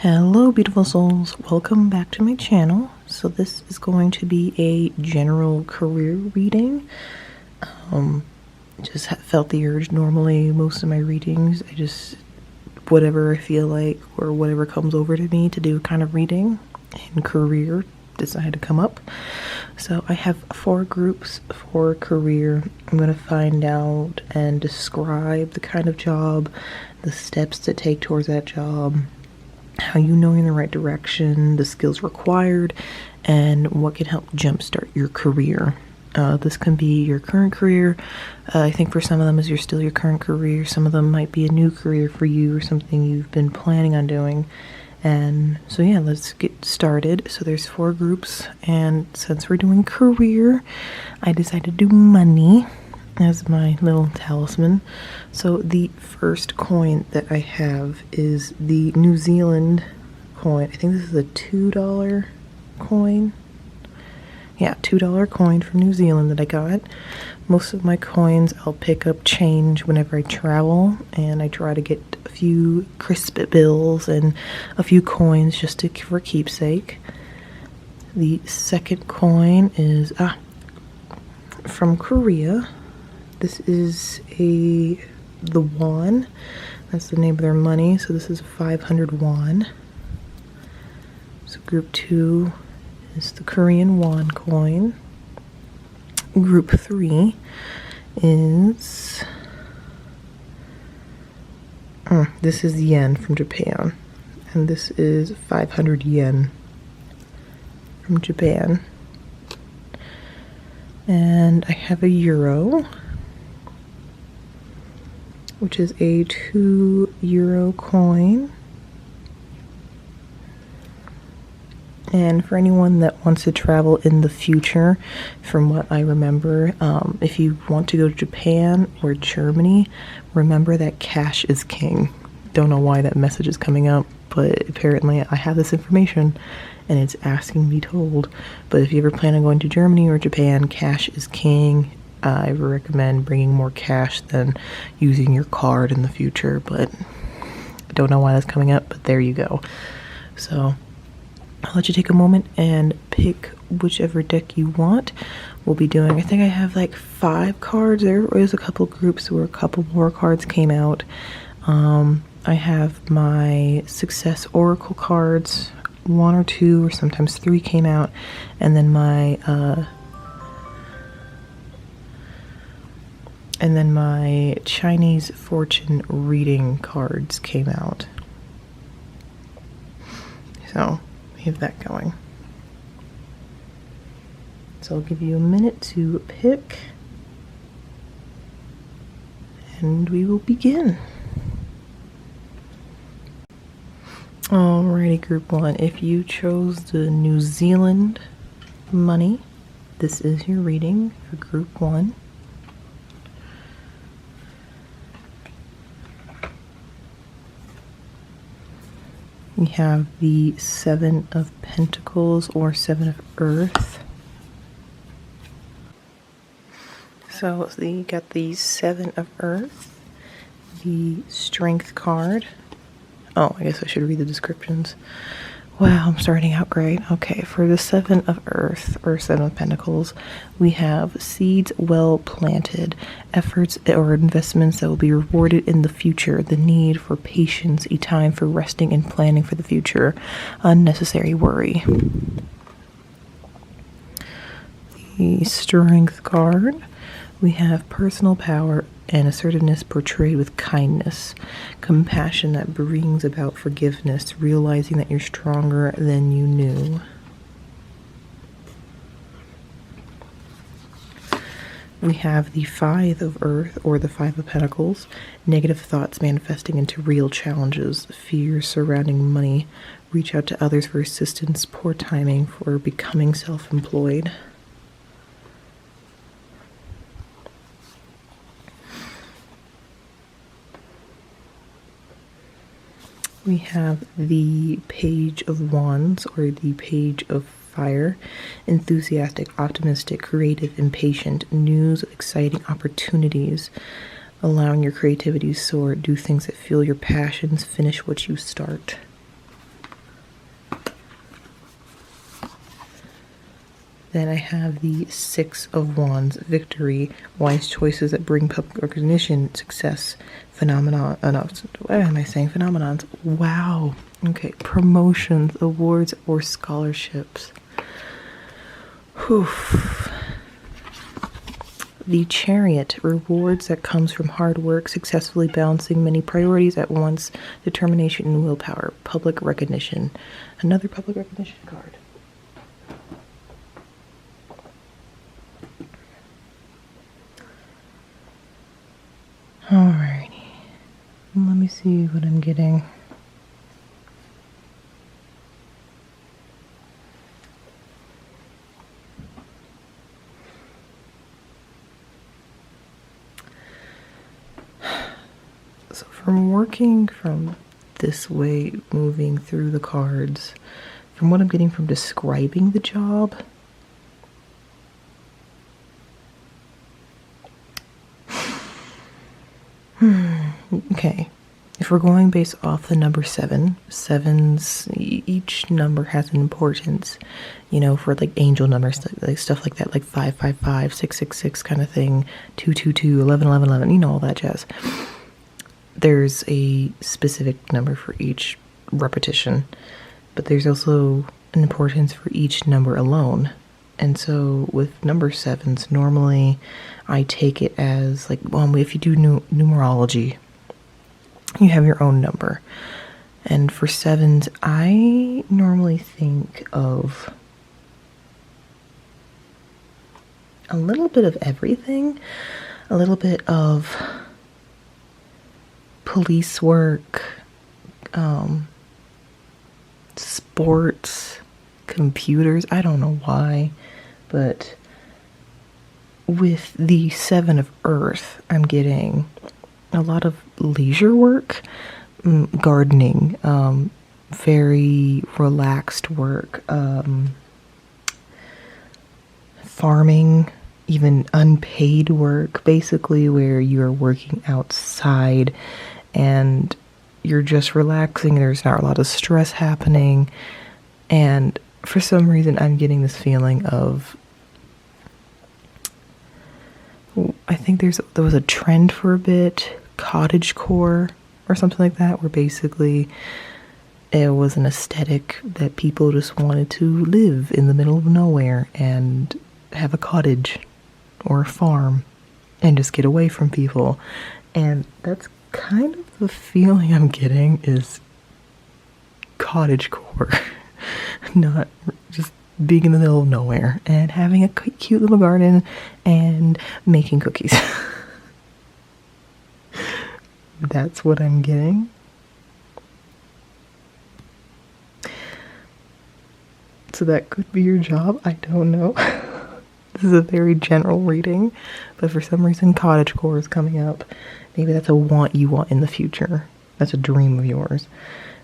Hello beautiful souls, welcome back to my channel. So this is going to be a general career reading. Just felt the urge. Normally most of my readings I just whatever I feel like or whatever comes over to me to do kind of reading, and career decided to come up. So I have 4 groups for career. I'm going to find out and describe the kind of job, the steps to take towards that job, how you know you're in the right direction, the skills required, and what can help jumpstart your career. This can be your current career. I think for some of them, you're still your current career. Some of them might be a new career for you or something you've been planning on doing. And so yeah, let's get started. So there's 4 groups, and since we're doing career, I decided to do money as my little talisman. So the first coin that I have is the New Zealand coin. I think this is a $2 coin. Yeah, $2 coin from New Zealand that I got. Most of my coins I'll pick up change whenever I travel, and I try to get a few crisp bills and a few coins just for keepsake. The second coin is from Korea. This is the won. That's the name of their money. So this is 500 won. So group 2 is the Korean won coin. Group 3 is this is yen from Japan, and this is 500 yen from Japan. And I have a euro, which is a €2 coin. And for anyone that wants to travel in the future, from what I remember, if you want to go to Japan or Germany, remember that cash is king. Don't know why that message is coming up, but apparently I have this information and it's asking to be told. But if you ever plan on going to Germany or Japan, cash is king. I recommend bringing more cash than using your card in the future, but I don't know why that's coming up, but there you go. So I'll let you take a moment and pick whichever deck you want. We'll be doing, I think I have like 5 cards. There was a couple groups where a couple more cards came out. I have my Success Oracle cards, 1 or 2 or sometimes 3 came out, and then my Chinese fortune reading cards came out. So we have that going. So I'll give you a minute to pick, and we will begin. Alrighty, group 1. If you chose the New Zealand money, this is your reading for group 1. We have the 7 of Pentacles or 7 of Earth. So you got the 7 of Earth, the Strength card. Oh, I guess I should read the descriptions. Wow, I'm starting out great. Okay, for the 7 of Earth, or 7 of Pentacles, we have seeds well planted, efforts or investments that will be rewarded in the future, the need for patience, a time for resting and planning for the future, unnecessary worry. The Strength card, we have personal power and assertiveness portrayed with kindness, compassion that brings about forgiveness, realizing that you're stronger than you knew. We have the 5 of Earth or the 5 of Pentacles, negative thoughts manifesting into real challenges, fears surrounding money, reach out to others for assistance, poor timing for becoming self-employed. We have the Page of Wands or the Page of Fire, enthusiastic, optimistic, creative, impatient, news, exciting opportunities, allowing your creativity to soar, do things that fuel your passions, finish what you start. Then I have the Six of Wands, victory, wise choices that bring public recognition, success, phenomenon. What am I saying? Phenomenons. Wow. Okay. Promotions, awards, or scholarships. Whew. The Chariot, rewards that comes from hard work, successfully balancing many priorities at once, determination and willpower, public recognition. Another public recognition card. Alrighty. Let me see what I'm getting. So from working from this way, moving through the cards, from what I'm getting from describing the job, okay, if we're going based off the number 7, sevens, each number has an importance, you know, for like angel numbers, like stuff like that, like 555, 666 kind of thing, 222, 1111, you know, all that jazz. There's a specific number for each repetition, but there's also an importance for each number alone. And so with number 7s, normally I take it as like, well, if you do numerology, you have your own number. And for 7s, I normally think of a little bit of everything, a little bit of police work, sports, computers. I don't know why, but with the 7 of Earth, I'm getting a lot of leisure work, gardening, very relaxed work, farming, even unpaid work, basically where you're working outside and you're just relaxing. There's not a lot of stress happening. And for some reason, I'm getting this feeling of, I think there was a trend for a bit, cottagecore or something like that, where basically it was an aesthetic that people just wanted to live in the middle of nowhere and have a cottage or a farm and just get away from people. And that's kind of the feeling I'm getting, is cottagecore. Not just being in the middle of nowhere and having a cute little garden and making cookies. That's what I'm getting. So that could be your job. I don't know. This is a very general reading, but for some reason cottagecore is coming up. Maybe that's a want you want in the future. That's a dream of yours.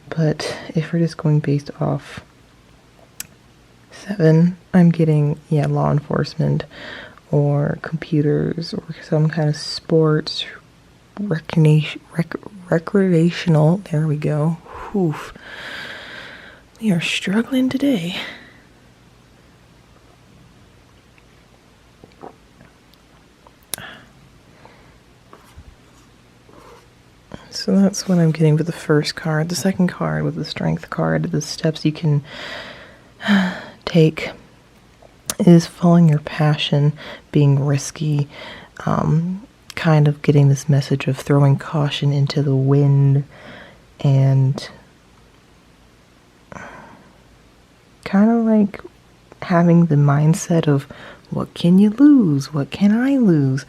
But if we're just going based off 7, I'm getting, law enforcement or computers or some kind of sports, recreational. There we go. Whew. We are struggling today. So that's what I'm getting with the first card. The second card with the strength card, the steps you can take is following your passion, being risky, kind of getting this message of throwing caution into the wind and kind of like having the mindset of, what can you lose? What can I lose?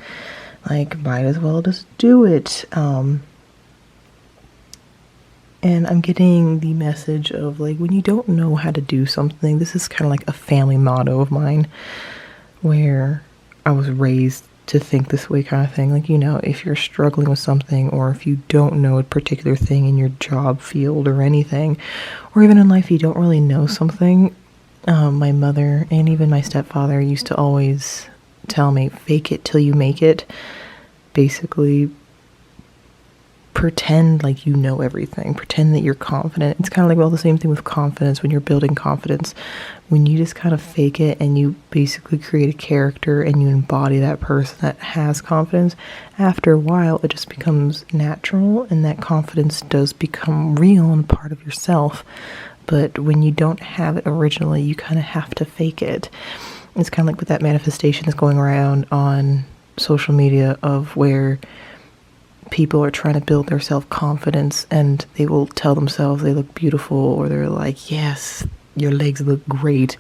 Like, might as well just do it. And I'm getting the message of, like, when you don't know how to do something, this is kind of like a family motto of mine, where I was raised to think this way kind of thing. Like, you know, if you're struggling with something, or if you don't know a particular thing in your job field or anything, or even in life you don't really know something, my mother and even my stepfather used to always tell me, fake it till you make it. Basically, pretend like you know everything, pretend that you're confident. It's kind of like, well, the same thing with confidence. When you're building confidence, when you just kind of fake it and you basically create a character and you embody that person that has confidence, after a while it just becomes natural, and that confidence does become real and part of yourself. But when you don't have it originally, you kind of have to fake it. It's kind of like with that manifestation that's going around on social media, of where people are trying to build their self-confidence and they will tell themselves they look beautiful, or they're like, yes, your legs look great.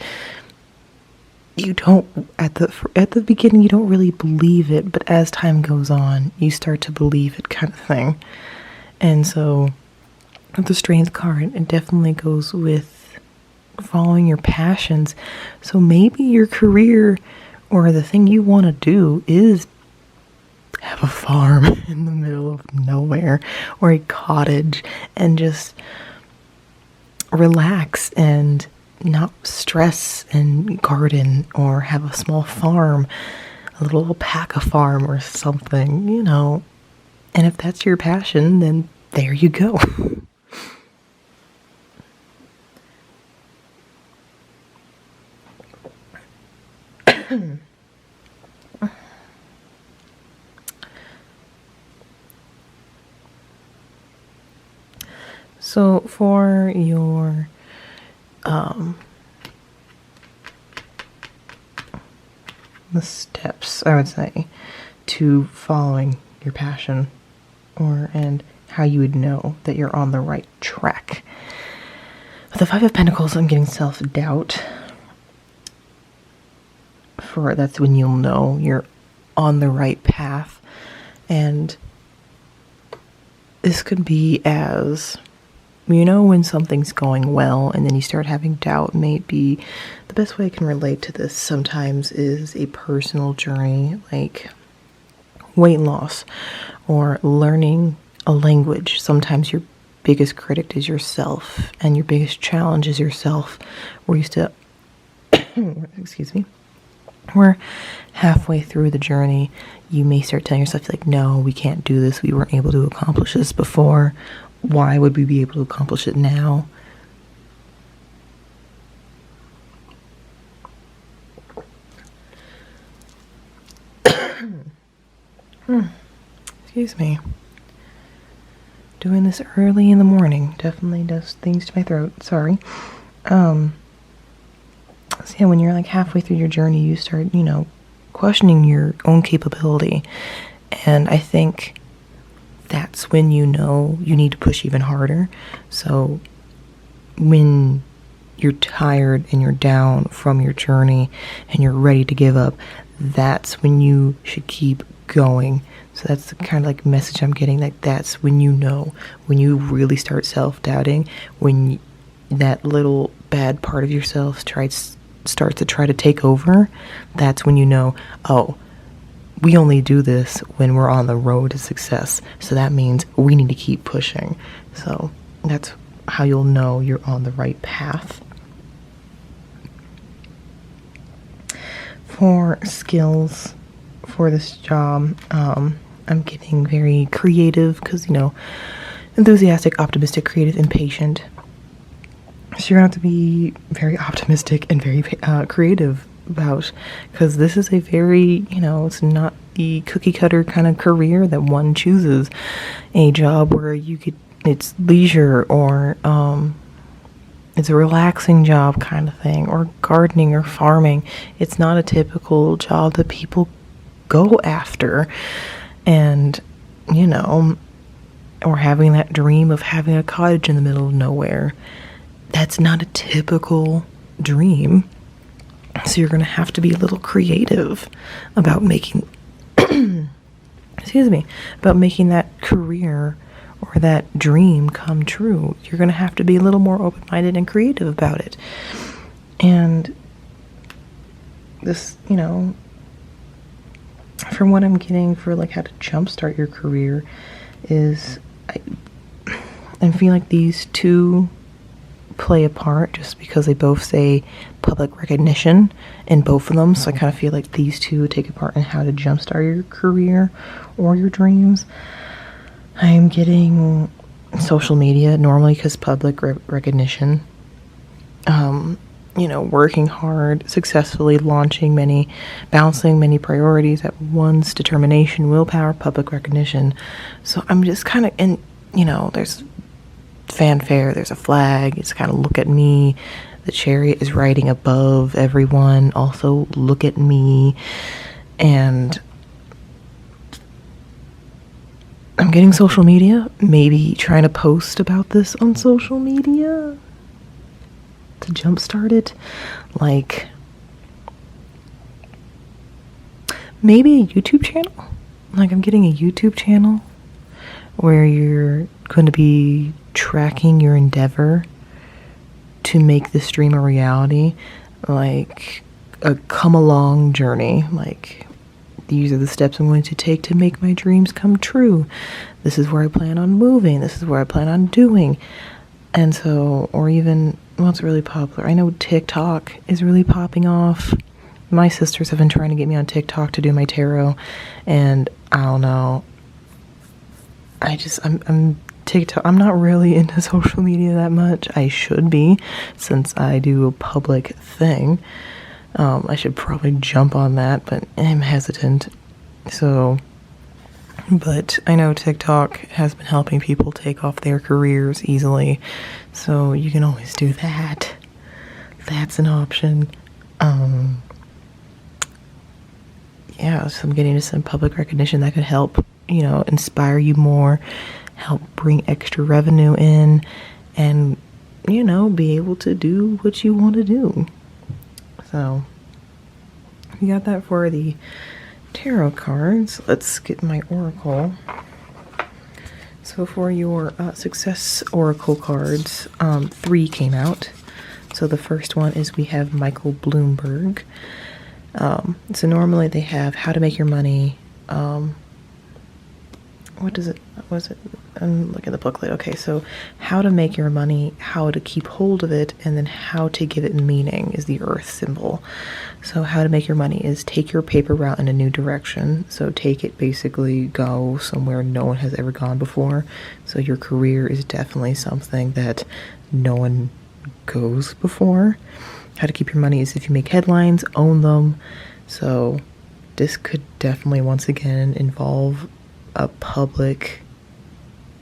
You don't, at the beginning, you don't really believe it, but as time goes on, you start to believe it, kind of thing. And so with the Strength card, it definitely goes with following your passions. So maybe your career or the thing you want to do is have a farm in the middle of nowhere, or a cottage, and just relax and not stress and garden, or have a small farm, a little alpaca farm or something, you know. And if that's your passion, then there you go. So for your the steps, I would say, to following your passion, and how you would know that you're on the right track. With the Five of Pentacles, I'm getting self-doubt. That's when you'll know you're on the right path. And this could be as, you know, when something's going well and then you start having doubt. Maybe the best way I can relate to this sometimes is a personal journey, like weight loss or learning a language. Sometimes your biggest critic is yourself, and your biggest challenge is yourself. Where you still, excuse me, we're halfway through the journey, you may start telling yourself, like, no, we can't do this. We weren't able to accomplish this before. Why would we be able to accomplish it now? Excuse me. Doing this early in the morning definitely does things to my throat. Sorry. So yeah, when you're like halfway through your journey, you start, questioning your own capability. And I think that's when you know you need to push even harder. So when you're tired and you're down from your journey and you're ready to give up, that's when you should keep going. So that's the kind of like message I'm getting. Like, that's when you know, when you really start self-doubting, when that little bad part of yourself starts to try to take over, that's when you know, oh, we only do this when we're on the road to success. So that means we need to keep pushing. So that's how you'll know you're on the right path. For skills for this job, I'm getting very creative because, enthusiastic, optimistic, creative, impatient. So you're going to have to be very optimistic and very creative about, because this is a very, it's not the cookie cutter kind of career that one chooses. A job where it's leisure, or it's a relaxing job kind of thing, or gardening or farming. It's not a typical job that people go after. And, or having that dream of having a cottage in the middle of nowhere. That's not a typical dream. So you're going to have to be a little creative about making, about making that career or that dream come true. You're going to have to be a little more open-minded and creative about it. And this, from what I'm getting for like how to jumpstart your career is, I feel like these two play a part just because they both say public recognition in both of them. So I kind of feel like these two take a part in how to jumpstart your career or your dreams. I'm getting social media normally because public recognition. Working hard, successfully balancing many priorities at once, determination, willpower, public recognition. So I'm just kind of there's fanfare, there's a flag, it's kind of look at me. The chariot is riding above everyone, also look at me. And I'm getting social media, maybe trying to post about this on social media to jumpstart it. Like, maybe a YouTube channel. Like, I'm getting a YouTube channel where you're going to be tracking your endeavor to make this dream a reality. Like, a come along journey. Like, these are the steps I'm going to take to make my dreams come true. This is where I plan on moving. This is where I plan on doing. And so, or even what's really popular. I know TikTok is really popping off. My sisters have been trying to get me on TikTok to do my tarot, and I don't know. I'm TikTok. I'm not really into social media that much. I should be, since I do a public thing. I should probably jump on that, but I'm hesitant. So, but I know TikTok has been helping people take off their careers easily, so you can always do that. That's an option. Yeah, so I'm getting some public recognition that could help, inspire you more, help bring extra revenue in, and, be able to do what you want to do. So, we got that for the tarot cards. Let's get my oracle. So for your success oracle cards, 3 came out. So the first one is we have Michael Bloomberg. So normally they have how to make your money. I'm looking at the booklet. Okay, so how to make your money, how to keep hold of it, and then how to give it meaning is the earth symbol. So how to make your money is take your paper route in a new direction. So take it, basically go somewhere no one has ever gone before. So your career is definitely something that no one goes before. How to keep your money is if you make headlines, own them. So this could definitely once again involve a public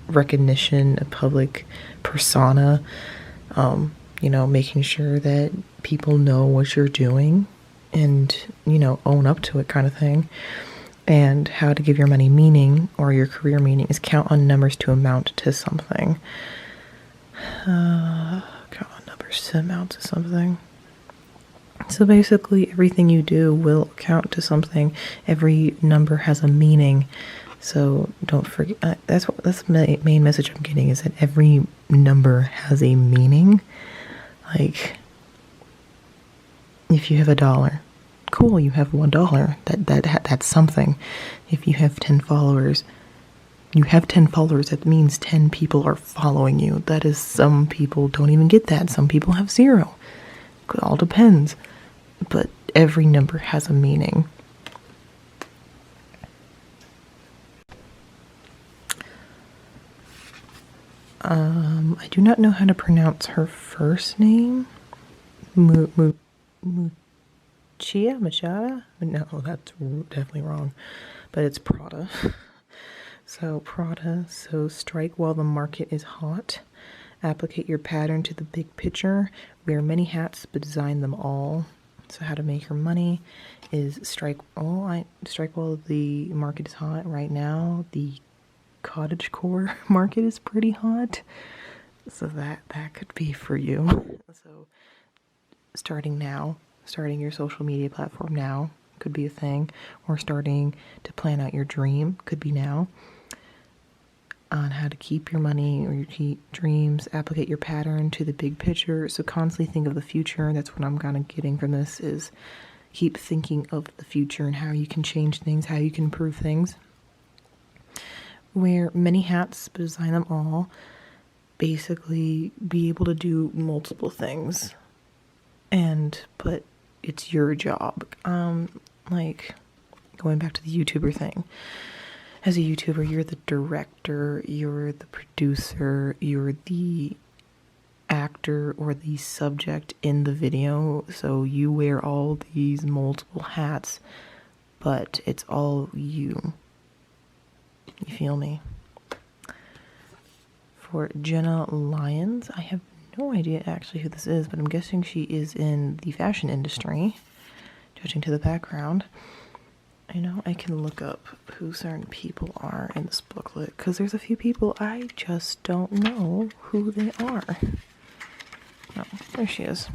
recognition, a public persona, making sure that people know what you're doing and, own up to it, kind of thing. And how to give your money meaning, or your career meaning, is count on numbers to amount to something. Count on numbers to amount to something. So basically everything you do will count to something. Every number has a meaning. So don't forget, that's the main message I'm getting, is that every number has a meaning. Like, if you have $1, cool, you have $1. That's something. If you have 10 followers, you have 10 followers. That means 10 people are following you. That is, some people don't even get that. Some people have 0. It all depends. But every number has a meaning. I do not know how to pronounce her first name. Muchia? Machada? No, that's definitely wrong. But it's Prada. So Prada, so strike while the market is hot. Applicate your pattern to the big picture. Wear many hats, but design them all. So how to make your money is strike while the market is hot. Right now, the cottagecore market is pretty hot. So that could be for you. So starting your social media platform now could be a thing, or starting to plan out your dream could be now. On how to keep your money or your dreams, applicate your pattern to the big picture. So constantly think of the future. That's what I'm kind of getting from this, is keep thinking of the future and how you can change things, how you can improve things. Wear many hats, but design them all. Basically, be able to do multiple things. But it's your job. Like, going back to the YouTuber thing. as a YouTuber, you're the director, you're the producer, you're the actor or the subject in the video. So you wear all these multiple hats, but it's all you. You feel me? For Jenna Lyons, I have no idea actually who this is, but I'm guessing she is in the fashion industry, judging to the background. I know I can look up who certain people are in this booklet, because there's a few people I just don't know who they are. Oh, there she is.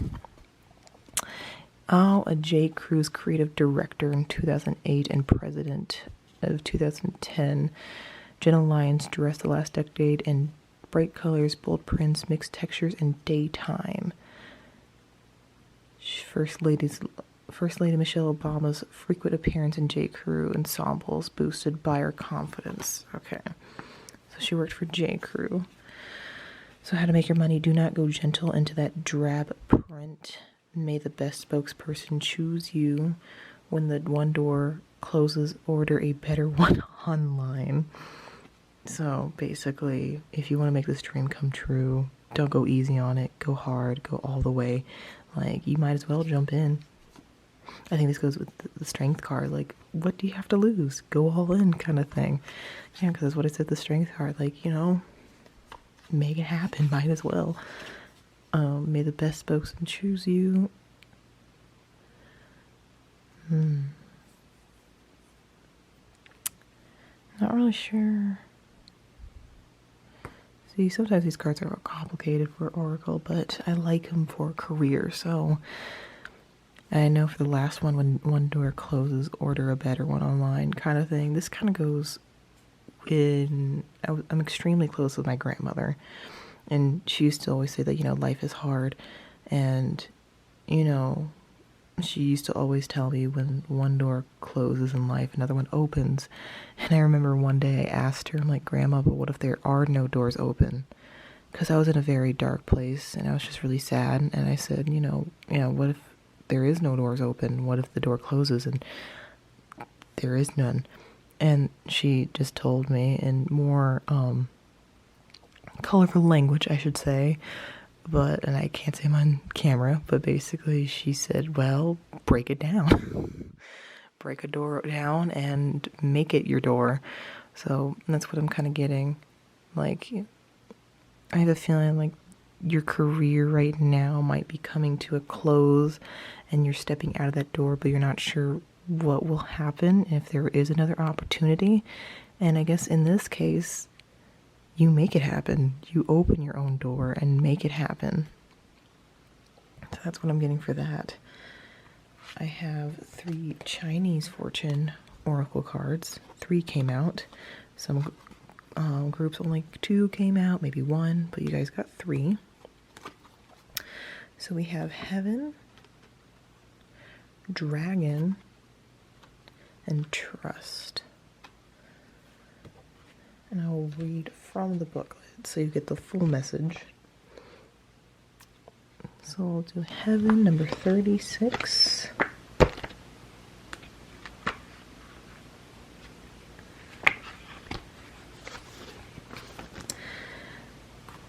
A J. Cruz creative director in 2008 and president of 2010. Jenna Lyons dressed the last decade in bright colors, bold prints, mixed textures, and daytime. First Lady Michelle Obama's frequent appearance in J. Crew ensembles boosted by her confidence. Okay, so she worked for J. Crew. So how to make your money? Do not go gentle into that drab print. May the best spokesperson choose you. When the one door closes, order a better one online. So basically, if you want to make this dream come true, don't go easy on it. Go hard. Go all the way. Like, you might as well jump in. I think this goes with the strength card. Like, what do you have to lose? Go all in kind of thing. Yeah, because that's what it said, the strength card. Like, you know, make it happen. Might as well. May the best spokesman choose you. Not really sure. See, sometimes these cards are complicated for Oracle, but I like them for career, so I know for the last one, when one door closes, order a better one online kind of thing. This kind of goes in, I'm extremely close with my grandmother, and she used to always say that, you know, life is hard, and, you know, she used to always tell me when one door closes in life, another one opens. And I remember one day I asked her, I'm like, Grandma, but what if there are no doors open? Because I was in a very dark place and I was just really sad. And I said, you know, what if there is no doors open? What if the door closes and there is none? And she just told me in more colorful language, I should say, and I can't say them on camera, but basically she said, well, break it down. Break a door down and make it your door. So that's what I'm kind of getting. Like, I have a feeling like your career right now might be coming to a close and you're stepping out of that door, but you're not sure what will happen if there is another opportunity. And I guess in this case, you make it happen. You open your own door and make it happen. So that's what I'm getting for that. I have 3 Chinese fortune oracle cards. 3 came out. Some groups only 2 came out, maybe 1, but you guys got 3. So we have Heaven, Dragon, and Trust. And I will read from the booklet so you get the full message. So we'll do Heaven, number 36.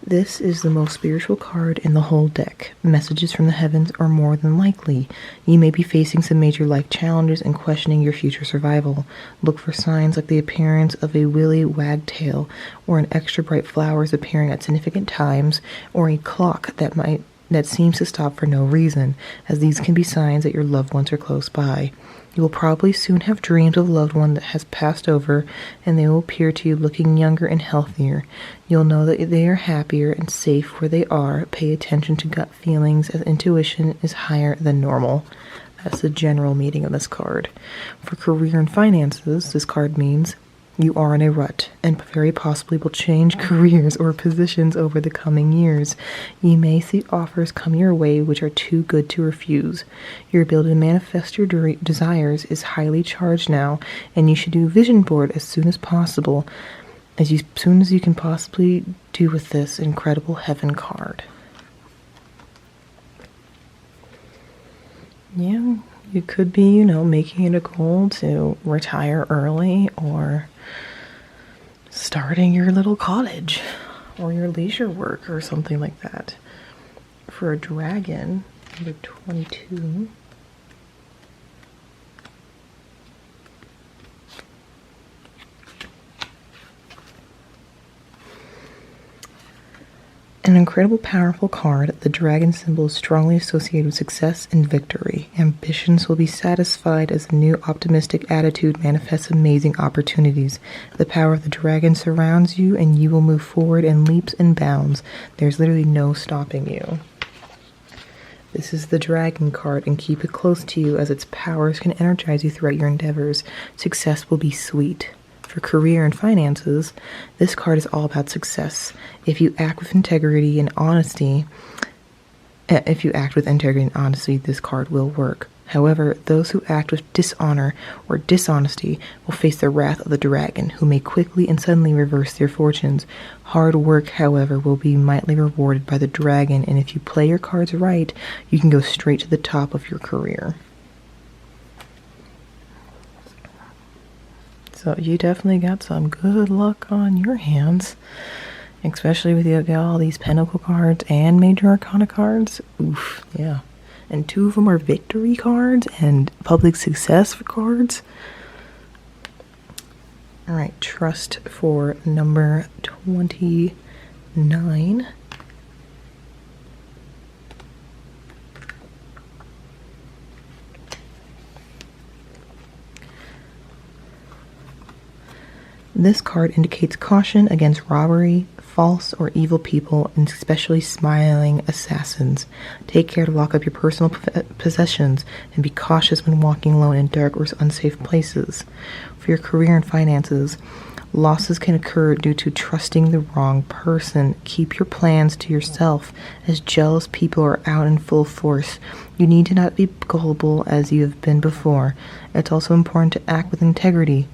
This is the most spiritual card in the whole deck. Messages from the heavens are more than likely. You may be facing some major life challenges and questioning your future survival. Look for signs like the appearance of a willy wagtail, or an extra bright flowers appearing at significant times, or a clock that seems to stop for no reason, as these can be signs that your loved ones are close by. You will probably soon have dreams of a loved one that has passed over, and they will appear to you looking younger and healthier. You'll know that they are happier and safe where they are. Pay attention to gut feelings, as intuition is higher than normal. That's the general meaning of this card. For career and finances, this card means you are in a rut, and very possibly will change careers or positions over the coming years. You may see offers come your way which are too good to refuse. Your ability to manifest your desires is highly charged now, and you should do a vision board as soon as possible, as soon as you can possibly do with this incredible Heaven card. Yeah, you could be, making it a goal to retire early, or starting your little cottage or your leisure work or something like that. For a dragon, number 22. An incredible, powerful card, the dragon symbol is strongly associated with success and victory. Ambitions will be satisfied as a new optimistic attitude manifests amazing opportunities. The power of the dragon surrounds you and you will move forward in leaps and bounds. There's literally no stopping you. This is the dragon card, and keep it close to you as its powers can energize you throughout your endeavors. Success will be sweet. For career and finances, this card is all about success. If you act with integrity and honesty, this card will work. However, those who act with dishonor or dishonesty will face the wrath of the dragon, who may quickly and suddenly reverse their fortunes. Hard work, however, will be mightily rewarded by the dragon, and if you play your cards right, you can go straight to the top of your career. So you definitely got some good luck on your hands, especially with all these Pentacle cards and Major Arcana cards. Oof, yeah. And 2 of them are victory cards and public success cards. All right, trust for number 29. This card indicates caution against robbery, false or evil people, and especially smiling assassins. Take care to lock up your personal possessions and be cautious when walking alone in dark or unsafe places. For your career and finances, losses can occur due to trusting the wrong person. Keep your plans to yourself, as jealous people are out in full force. You need to not be gullible as you have been before. It's also important to act with integrity.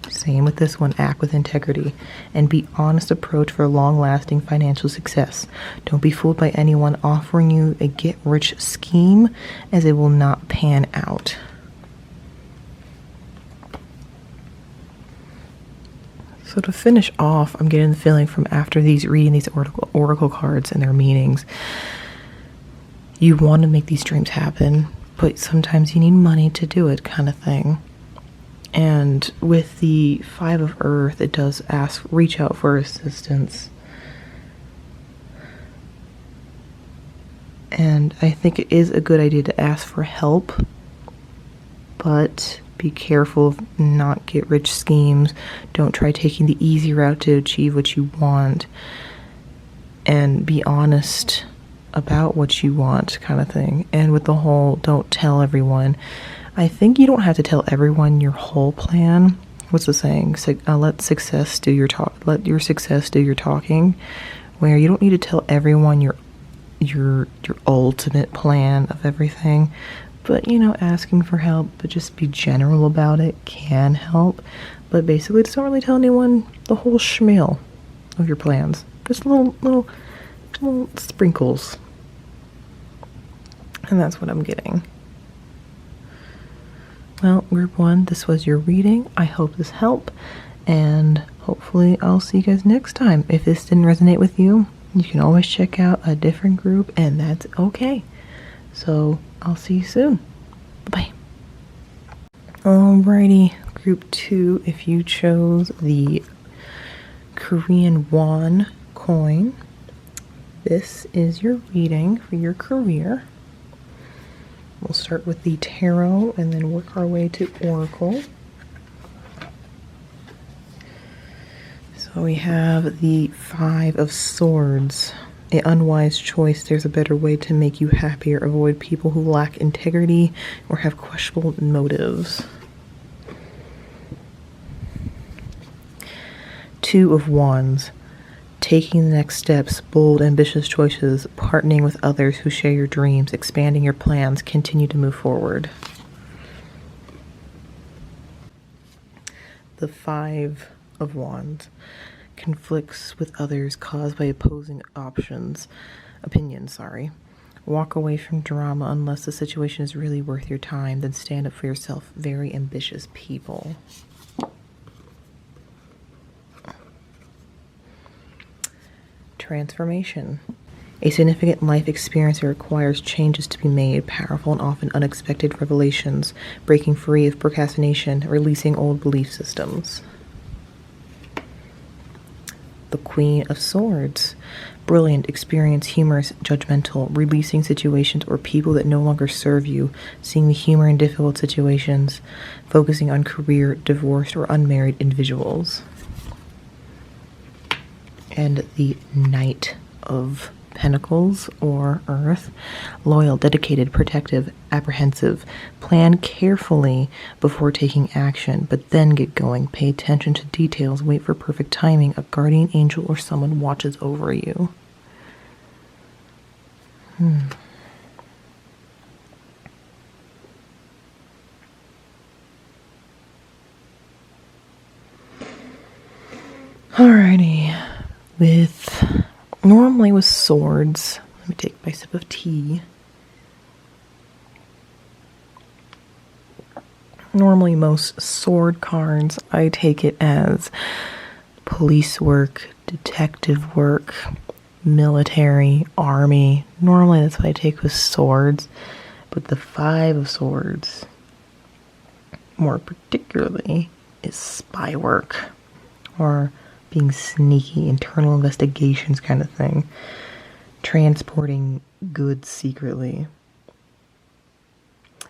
Same with this one, act with integrity and be honest approach for long-lasting financial success. Don't be fooled by anyone offering you a get-rich scheme, as it will not pan out. So to finish off, I'm getting the feeling from after reading these oracle cards and their meanings, you want to make these dreams happen, but sometimes you need money to do it, kind of thing. And with the 5 of Earth, it does reach out for assistance. And I think it is a good idea to ask for help, but be careful of not get rich schemes. Don't try taking the easy route to achieve what you want, and be honest about what you want, kind of thing. And with the whole don't tell everyone, I think you don't have to tell everyone your whole plan. What's the saying? Let success do your talk. Let your success do your talking. Where you don't need to tell everyone your ultimate plan of everything. But asking for help, but just be general about it can help. But basically, just don't really tell anyone the whole schmeal of your plans. Just little sprinkles. And that's what I'm getting. Well, group 1, this was your reading. I hope this helped, and hopefully I'll see you guys next time. If this didn't resonate with you, you can always check out a different group, and that's okay. So I'll see you soon. Bye. Alrighty, group 2, if you chose the Korean won coin, this is your reading for your career. We'll start with the tarot and then work our way to oracle. So we have the 5 of Swords. An unwise choice. There's a better way to make you happier. Avoid people who lack integrity or have questionable motives. 2 of Wands. Taking the next steps, bold, ambitious choices, partnering with others who share your dreams, expanding your plans, continue to move forward. The 5 of Wands. Conflicts with others caused by opposing opinions. Walk away from drama unless the situation is really worth your time, then stand up for yourself. Very ambitious people. transformation. A significant life experience requires changes to be made, powerful and often unexpected revelations, breaking free of procrastination, releasing old belief systems. The Queen of Swords. Brilliant, experienced, humorous, judgmental, releasing situations or people that no longer serve you, seeing the humor in difficult situations, focusing on career, divorced, or unmarried individuals. And the Knight of Pentacles or Earth. Loyal, dedicated, protective, apprehensive. Plan carefully before taking action, but then get going. Pay attention to details. Wait for perfect timing. A guardian angel or someone watches over you. Alrighty. Normally with swords, let me take my sip of tea. Normally most sword cards, I take it as police work, detective work, military, army. Normally that's what I take with swords. But the Five of Swords, more particularly, is spy work. Or being sneaky, internal investigations kind of thing. Transporting goods secretly.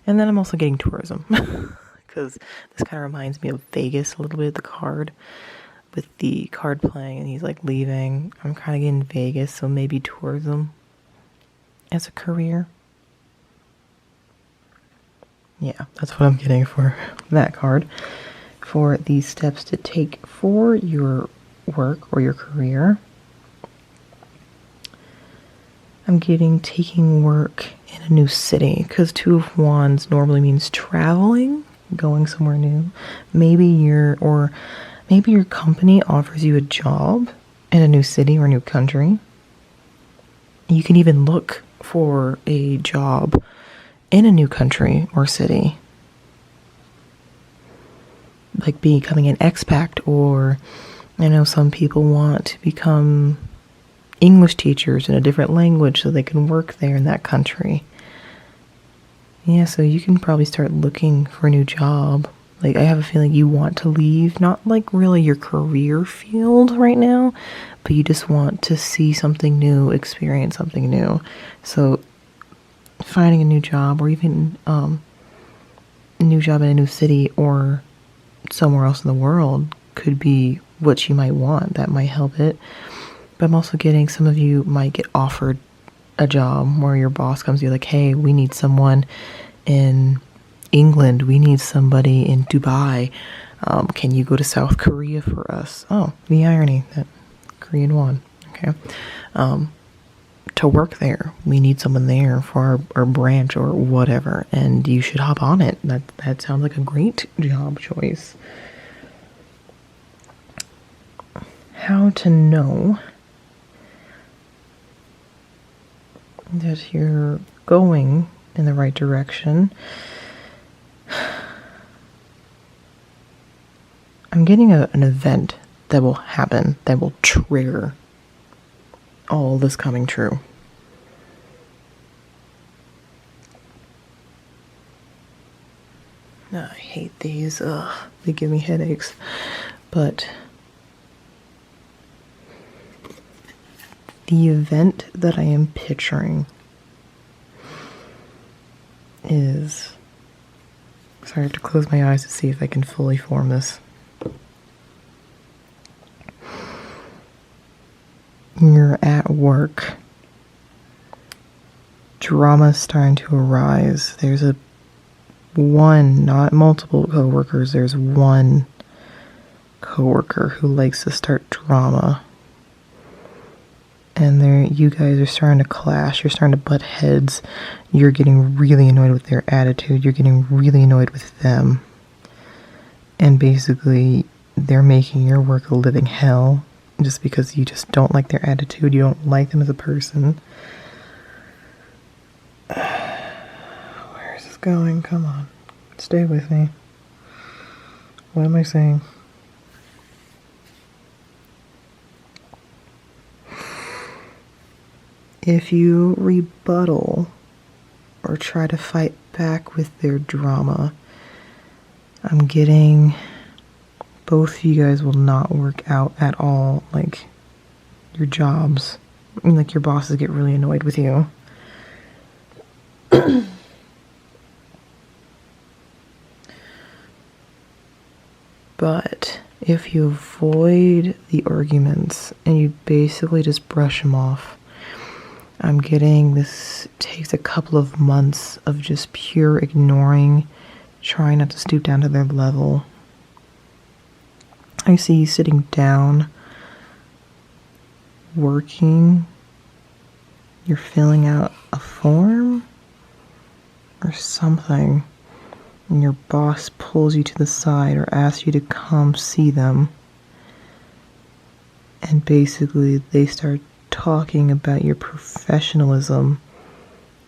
And then I'm also getting tourism. Because this kind of reminds me of Vegas a little bit, the card. With the card playing and he's like leaving. I'm kind of getting Vegas, so maybe tourism as a career. Yeah, that's what I'm getting for that card. For these steps to take for your work or your career, I'm getting taking work in a new city, because Two of Wands normally means traveling, going somewhere new. Maybe your company offers you a job in a new city or a new country. You can even look for a job in a new country or city, like becoming an expat, or I know some people want to become English teachers in a different language so they can work there in that country. Yeah, so you can probably start looking for a new job. Like, I have a feeling you want to leave, not like really your career field right now, but you just want to see something new, experience something new. So finding a new job, or even a new job in a new city or somewhere else in the world, could be what you might want. That might help it. But I'm also getting some of you might get offered a job where your boss comes to you like, hey, we need someone in England, we need somebody in Dubai, can you go to South Korea for us? Oh, the irony that Korean won. Okay. To work there, we need someone there for our branch or whatever, and you should hop on it. That sounds like a great job choice. How to know that you're going in the right direction. I'm getting an event that will happen, that will trigger all this coming true. I hate these. They give me headaches. But the event that I am picturing is... Sorry, I have to close my eyes to see if I can fully form this. You're at work. Drama's starting to arise. There's one, not multiple coworkers. There's one coworker who likes to start drama. And you guys are starting to clash. You're starting to butt heads. You're getting really annoyed with their attitude. You're getting really annoyed with them. And basically, they're making your work a living hell just because you just don't like their attitude. You don't like them as a person. Where is this going? Come on. Stay with me. What am I saying? If you rebuttal or try to fight back with their drama, I'm getting both of you guys will not work out at all. Like, your jobs, like your bosses get really annoyed with you. But if you avoid the arguments and you basically just brush them off, I'm getting this takes a couple of months of just pure ignoring, trying not to stoop down to their level. I see you sitting down, working, you're filling out a form or something, and your boss pulls you to the side or asks you to come see them, and basically they start talking about your professionalism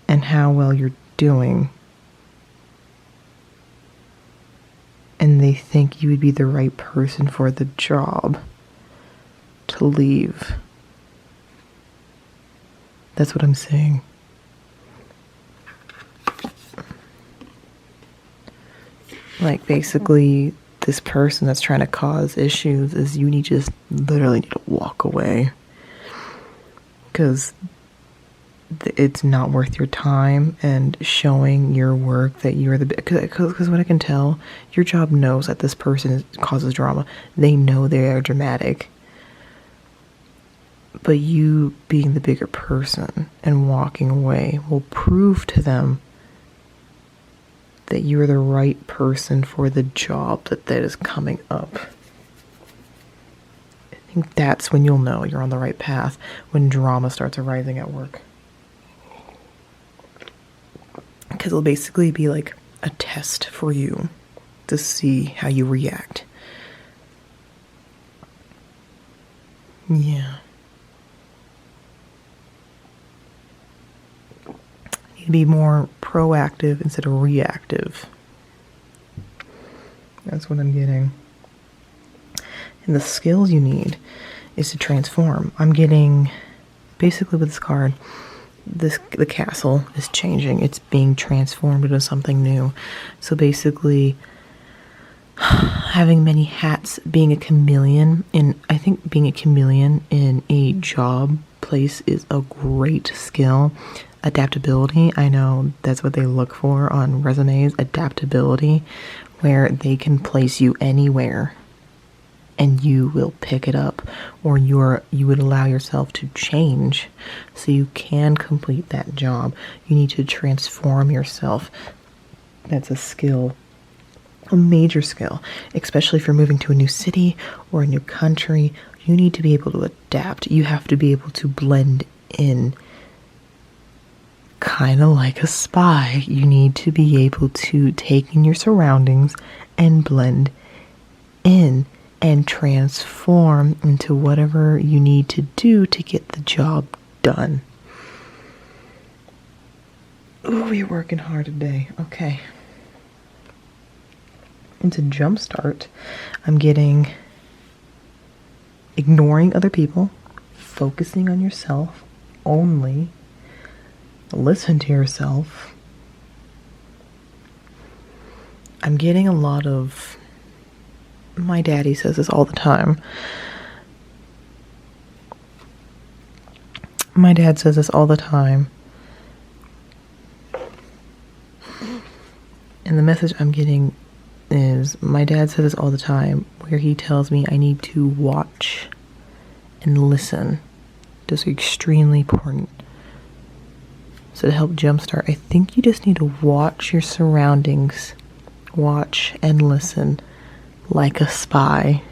and how well you're doing, and they think you would be the right person for the job to leave. That's what I'm saying. Like, basically, this person that's trying to cause issues is you need to just literally need to walk away. Because it's not worth your time and showing your work that you're the... Because what I can tell, your job knows that this person causes drama. They know they are dramatic. But you being the bigger person and walking away will prove to them that you are the right person for the job that is coming up. I think that's when you'll know you're on the right path, when drama starts arising at work. Because it'll basically be like a test for you to see how you react. Yeah. You need to be more proactive instead of reactive. That's what I'm getting. And the skills you need is to transform. I'm getting, basically with this card, the castle is changing. It's being transformed into something new. So basically, having many hats, being a chameleon, and I think being a chameleon in a job place is a great skill. Adaptability, I know that's what they look for on resumes, adaptability, where they can place you anywhere and you will pick it up, or you would allow yourself to change so you can complete that job. You need to transform yourself. That's a skill, a major skill, especially if you're moving to a new city or a new country. You need to be able to adapt. You have to be able to blend in. Kind of like a spy, you need to be able to take in your surroundings and blend in and transform into whatever you need to do to get the job done. Ooh, we're working hard today. Okay. Into Jumpstart, I'm getting ignoring other people, focusing on yourself only. Listen to yourself. I'm getting a lot of... My daddy says this all the time. My dad says this all the time. And the message I'm getting is, my dad says this all the time, where he tells me I need to watch and listen. This is extremely important. So to help jumpstart, I think you just need to watch your surroundings. Watch and listen like a spy.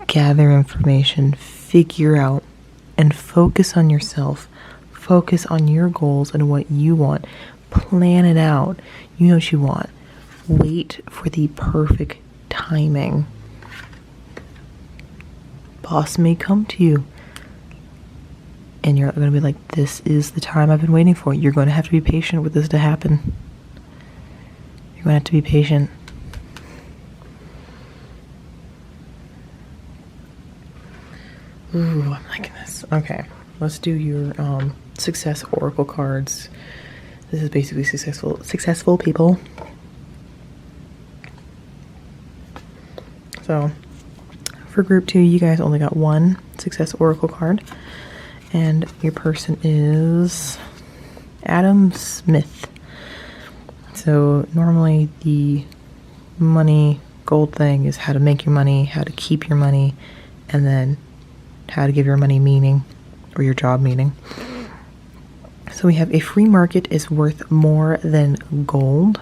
Gather information, figure out, and focus on yourself. Focus on your goals and what you want. Plan it out. You know what you want. Wait for the perfect timing. Boss may come to you, and you're going to be like, this is the time I've been waiting for. You're going to have to be patient with this to happen. You're going to have to be patient. Ooh, I'm liking this. Okay. let's do your success oracle cards. This is basically successful people. So for group 2, you guys only got one success oracle card, and your person is Adam Smith. So normally the money gold thing is how to make your money, how to keep your money, and then how to give your money meaning, or your job meaning. So we have a free market is worth more than gold.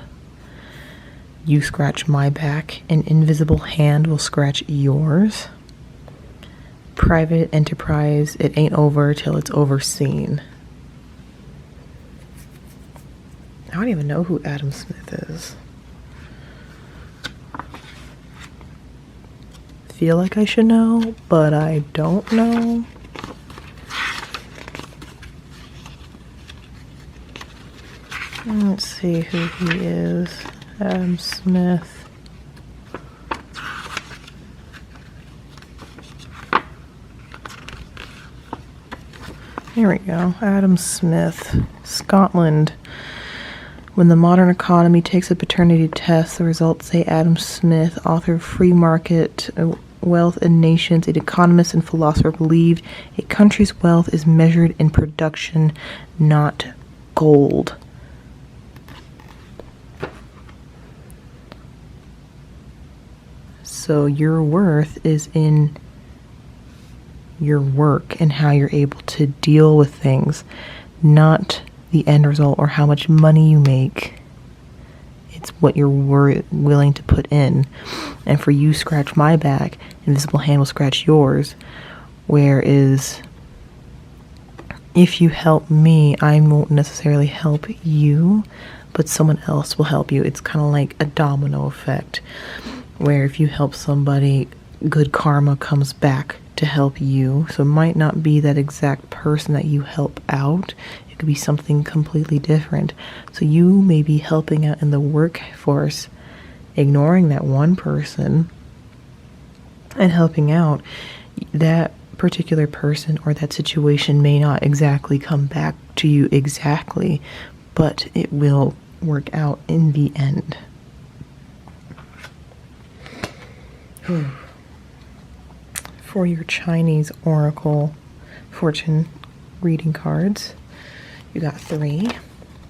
You scratch my back, an invisible hand will scratch yours. Private enterprise, it ain't over till it's overseen. I don't even know who Adam Smith is. Feel like I should know, but I don't know. Let's see who he is. Adam Smith. Here we go. Adam Smith, Scotland. When the modern economy takes a paternity test, the results say Adam Smith, author of Free Market, Wealth and Nations, an economist and philosopher, believed a country's wealth is measured in production, not gold. So your worth is in your work and how you're able to deal with things, not the end result or how much money you make. It's what you're willing to put in. And for you, scratch my back, invisible hand will scratch yours. Whereas if you help me, I won't necessarily help you, but someone else will help you. It's kind of like a domino effect, where if you help somebody, good karma comes back to help you. So it might not be that exact person that you help out. It could be something completely different. So you may be helping out in the workforce, ignoring that one person and helping out. That particular person or that situation may not exactly come back to you exactly, but it will work out in the end. For your Chinese oracle fortune reading cards, you got 3.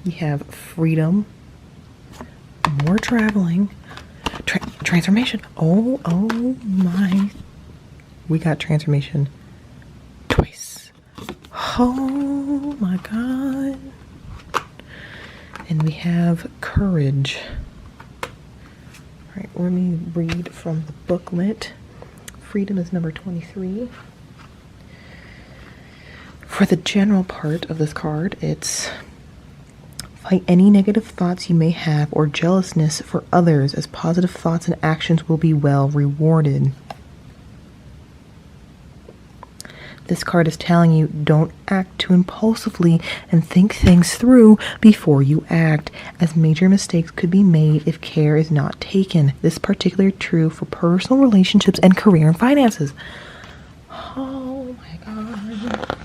You have freedom, more traveling, transformation. Oh my. We got transformation twice. Oh my God. And we have courage. All right, let me read from the booklet. Freedom is number 23. For the general part of this card, it's fight any negative thoughts you may have or jealousness for others, as positive thoughts and actions will be well rewarded. This card is telling you don't act too impulsively and think things through before you act, as major mistakes could be made if care is not taken. This is particularly true for personal relationships and career and finances. Oh my God.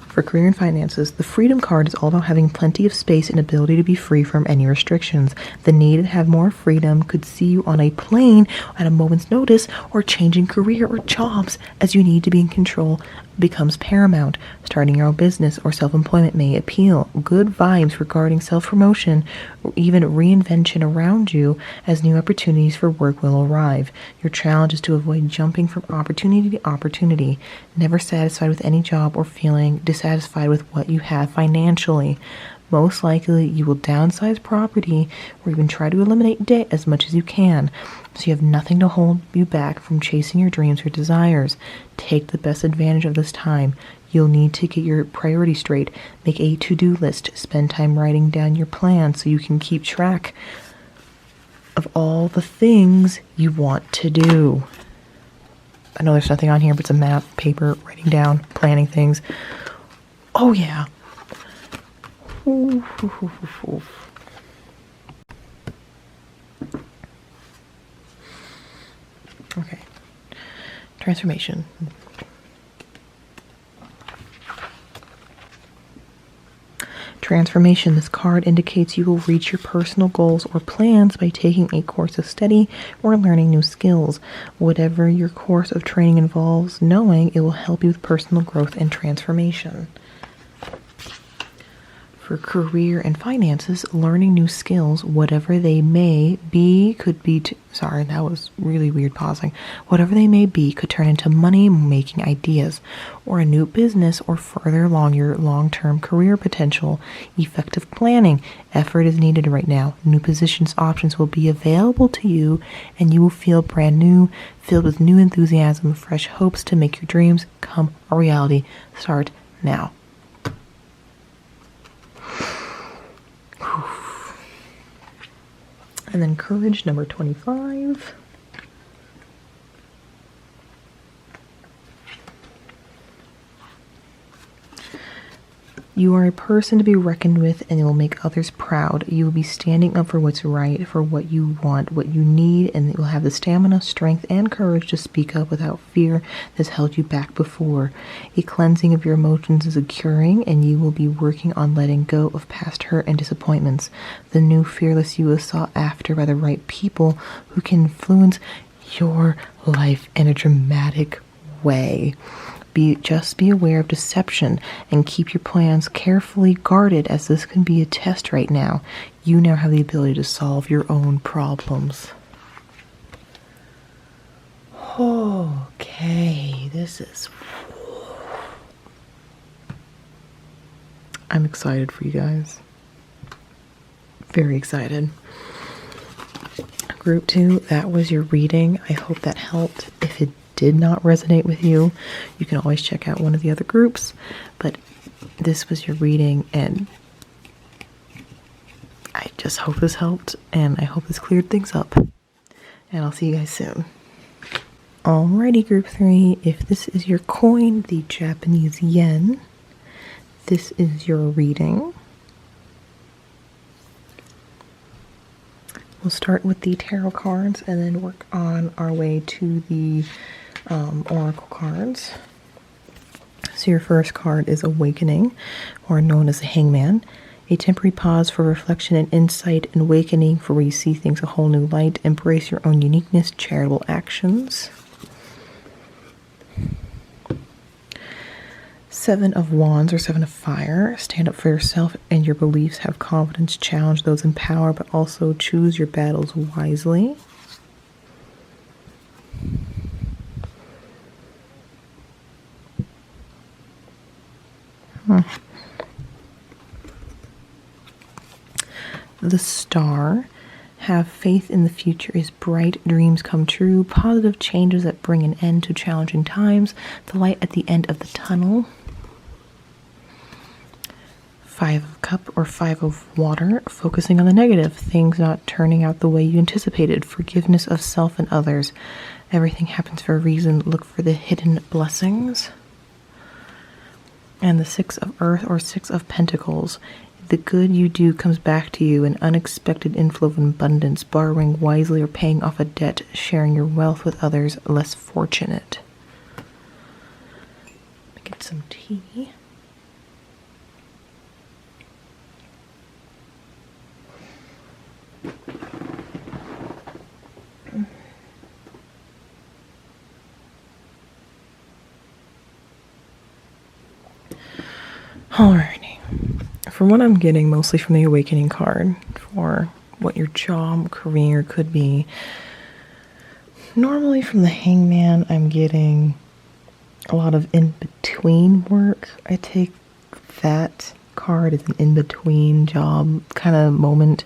For career and finances, the freedom card is all about having plenty of space and ability to be free from any restrictions. The need to have more freedom could see you on a plane at a moment's notice, or changing career or jobs as you need to be in control becomes paramount. Starting your own business or self-employment may appeal. Good vibes regarding self-promotion or even reinvention around you, as new opportunities for work will arrive. Your challenge is to avoid jumping from opportunity to opportunity, never satisfied with any job or feeling dissatisfied with what you have financially. Most likely you will downsize property or even try to eliminate debt as much as you can, so you have nothing to hold you back from chasing your dreams or desires. Take the best advantage of this time. You'll need to get your priorities straight. Make a to-do list. Spend time writing down your plans so you can keep track of all the things you want to do. I know there's nothing on here, but it's a map, paper, writing down, planning things. Oh yeah. Okay. Transformation. Transformation. This card indicates you will reach your personal goals or plans by taking a course of study or learning new skills. Whatever your course of training involves, knowing it will help you with personal growth and transformation. For career and finances, learning new skills, whatever they may be, could be... Sorry, that was really weird pausing. Whatever they may be could turn into money-making ideas, or a new business, or further along your long-term career potential. Effective planning. Effort is needed right now. New positions options will be available to you, and you will feel brand new, filled with new enthusiasm, fresh hopes to make your dreams come a reality. Start now. And then courage, number 25. You are a person to be reckoned with, and it will make others proud. You will be standing up for what's right, for what you want, what you need, and you will have the stamina, strength, and courage to speak up without fear that's held you back before. A cleansing of your emotions is occurring, and you will be working on letting go of past hurt and disappointments. The new fearless you is sought after by the right people who can influence your life in a dramatic way. Just be aware of deception and keep your plans carefully guarded, as this can be a test right now. You now have the ability to solve your own problems. Okay, this is... I'm excited for you guys. Very excited. Group 2, that was your reading. I hope that helped. If it did not resonate with you, you can always check out one of the other groups, but this was your reading, and I just hope this helped, and I hope this cleared things up, and I'll see you guys soon. Alrighty, group 3, if this is your coin, the Japanese yen, this is your reading. We'll start with the tarot cards and then work on our way to the oracle cards. So your first card is Awakening, or known as the Hangman. A temporary pause for reflection and insight, and awakening for where you see things a whole new light. Embrace your own uniqueness, charitable actions. 7 of Wands, or 7 of Fire. Stand up for yourself and your beliefs. Have confidence. Challenge those in power, but also choose your battles wisely. The Star. Have faith in the future is bright. Dreams come true. Positive changes that bring an end to challenging times. The light at the end of the tunnel. 5 of Cup, or 5 of Water. Focusing on the negative. Things not turning out the way you anticipated. Forgiveness of self and others. Everything happens for a reason. Look for the hidden blessings. And the 6 of Earth, or 6 of Pentacles. The good you do comes back to you, an unexpected inflow of abundance, borrowing wisely or paying off a debt, sharing your wealth with others less fortunate. Get some tea. Alrighty. From what I'm getting, mostly from the Awakening card, for what your job, career could be, normally from the Hangman, I'm getting a lot of in-between work. I take that card as an in-between job kind of moment.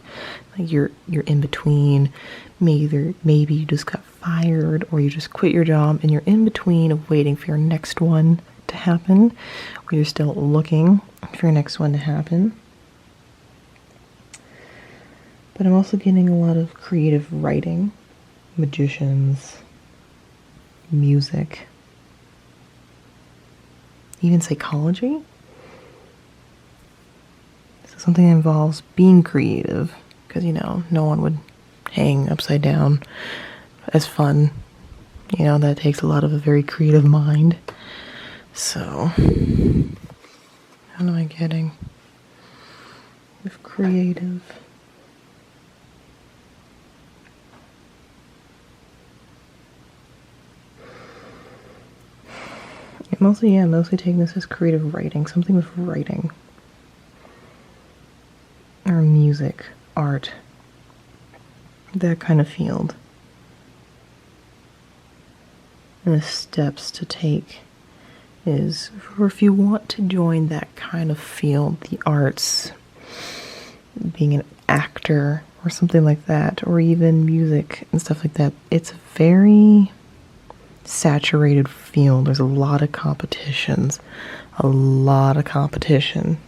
Like you're in between. Maybe you just got fired, or you just quit your job, and you're in between of waiting for your next one to happen, or you're still looking for your next one to happen. But I'm also getting a lot of creative writing, magicians, music, even psychology. So something that involves being creative, because no one would hang upside down as fun. That takes a lot of a very creative mind. So, what am I getting? If creative. Mostly taking this as creative writing, something with writing. Or music, art, that kind of field. And the steps to take is, for if you want to join that kind of field, the arts, being an actor or something like that, or even music and stuff like that, it's a very saturated field. There's a lot of competitions, a lot of competition.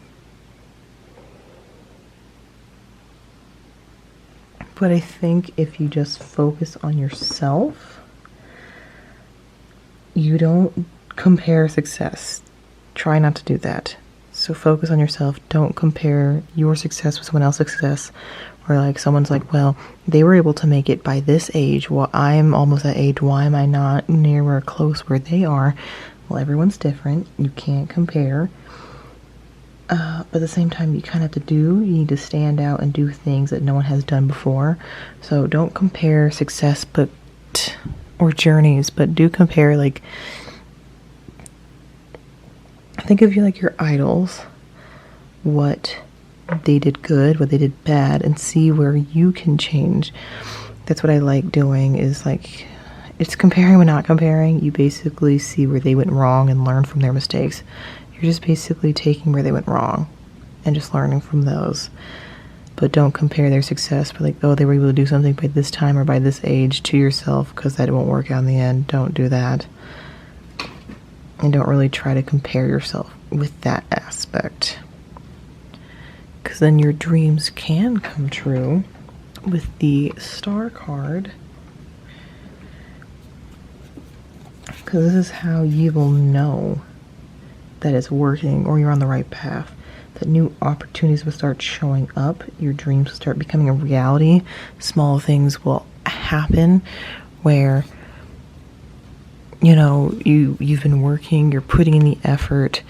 But I think if you just focus on yourself, you don't compare success. Try not to do that. So focus on yourself. Don't compare your success with someone else's success. Or like someone's like, well, they were able to make it by this age. Well, I'm almost that age. Why am I not near or close where they are? Well, everyone's different. You can't compare. But at the same time, you kind of have to you need to stand out and do things that no one has done before. So don't compare success or journeys, but do compare, like, think of your idols, what they did good, what they did bad, and see where you can change. That's what I like doing, is like, it's comparing but not comparing. You basically see where they went wrong and learn from their mistakes. You're just basically taking where they went wrong and just learning from those. But don't compare their success, but like, oh, they were able to do something by this time or by this age, to yourself, because that won't work out in the end. Don't do that. And don't really try to compare yourself with that aspect, because then your dreams can come true. With the Star card, because this is how you will know that it's working or you're on the right path, that new opportunities will start showing up, your dreams will start becoming a reality. Small things will happen where you've been working, you're putting in the effort,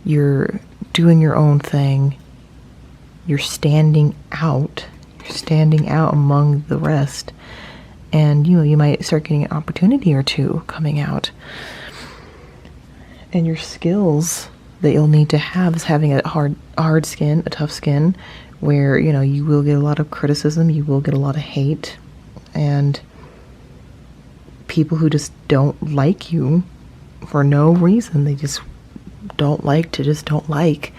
you're doing your own thing, you're standing out among the rest, and you might start getting an opportunity or two coming out. And your skills that you'll need to have is having a hard skin, a tough skin, where you will get a lot of criticism, you will get a lot of hate, and people who just don't like you for no reason. They just don't like.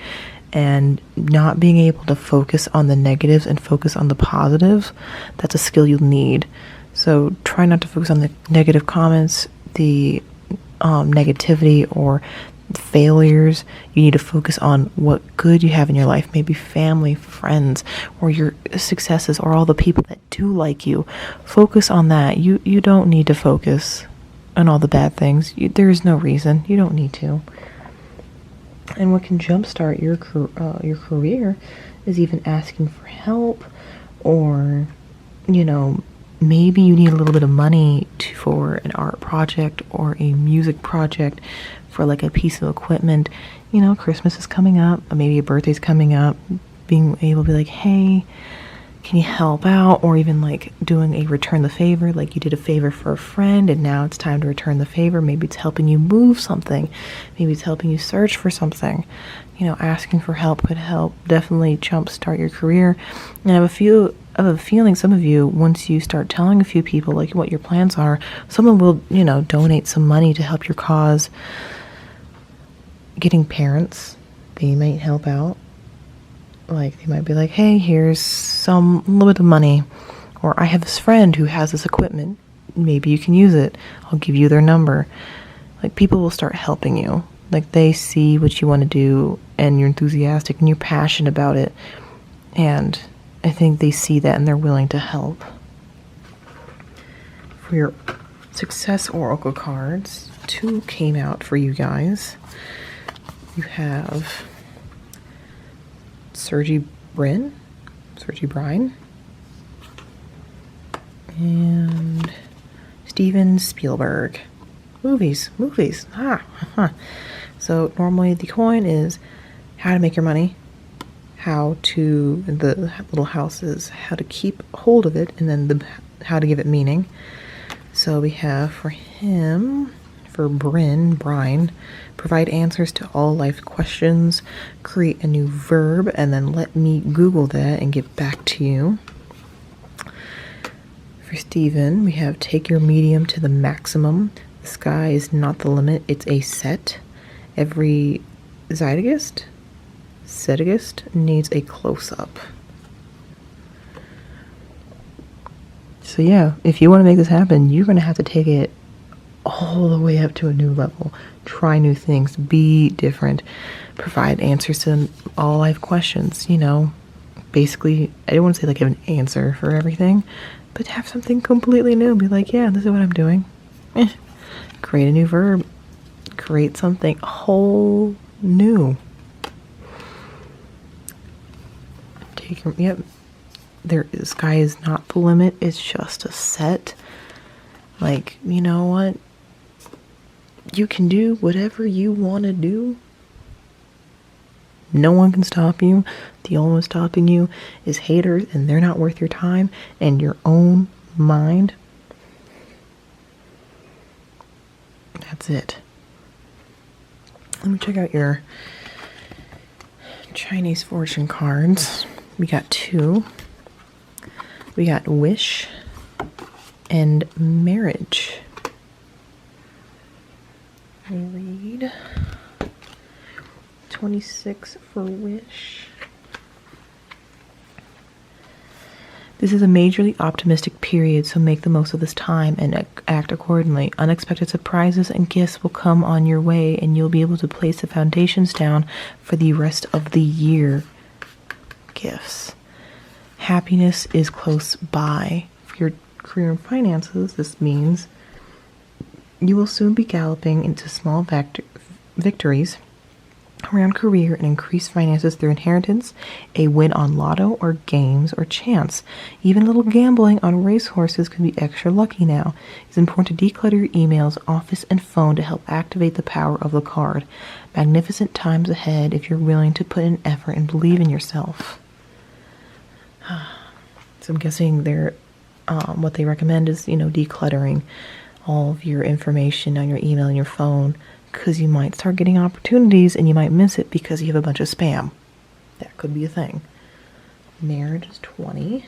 And not being able to focus on the negatives and focus on the positives, that's a skill you'll need. So try not to focus on the negative comments, the negativity or failures. You need to focus on what good you have in your life, maybe family, friends, or your successes, or all the people that do like you. Focus on that. You don't need to focus on all the bad things. There is no reason. You don't need to. And what can jumpstart your career is even asking for help, or maybe you need a little bit of money for an art project or a music project, for like a piece of equipment. Christmas is coming up, or maybe a birthday's coming up. Being able to be like, hey, can you help out? Or even like doing a return the favor, like you did a favor for a friend and now it's time to return the favor. Maybe it's helping you move something. Maybe it's helping you search for something. Asking for help could help definitely jumpstart your career. And I have a feeling some of you, once you start telling a few people like what your plans are, someone will, donate some money to help your cause. Getting parents, they might help out. Like, they might be like, hey, here's a little bit of money. Or I have this friend who has this equipment. Maybe you can use it. I'll give you their number. Like, people will start helping you. Like, they see what you want to do and you're enthusiastic and you're passionate about it. And I think they see that and they're willing to help. For your success oracle cards, 2 came out for you guys. You have Sergey Brin, and Steven Spielberg. Movies. So normally the coin is how to make your money, the little houses, how to keep hold of it, and then how to give it meaning. So we have for him, for Brine, provide answers to all life questions, create a new verb, and then let me Google that and get back to you. For Stephen, we have take your medium to the maximum. The sky is not the limit, it's a set. Every Zeitgeist needs a close-up. So yeah, if you want to make this happen, you're going to have to take it all the way up to a new level. Try new things, be different, provide answers to all life questions, Basically, I don't want to say like have an answer for everything, but have something completely new. Be like, yeah, this is what I'm doing. Create a new verb. Create something whole new. The sky is not the limit. It's just a set. Like, you know what? You can do whatever you want to do. No one can stop you. The only one stopping you is haters, and they're not worth your time and your own mind. That's it. Let me check out your Chinese fortune cards. We got 2. We got wish and marriage. I read 26 for wish. This is a majorly optimistic period, so make the most of this time and act accordingly. Unexpected surprises and gifts will come on your way, and you'll be able to place the foundations down for the rest of the year. Gifts. Happiness is close by. For your career and finances, this means you will soon be galloping into small victories around career and increased finances through inheritance, a win on lotto or games or chance. Even a little gambling on racehorses can be extra lucky now. It's important to declutter your emails, office, and phone to help activate the power of the card. Magnificent times ahead if you're willing to put in effort and believe in yourself. So I'm guessing what they recommend is, decluttering all of your information on your email and your phone, because you might start getting opportunities and you might miss it because you have a bunch of spam. That could be a thing. Marriage is 20.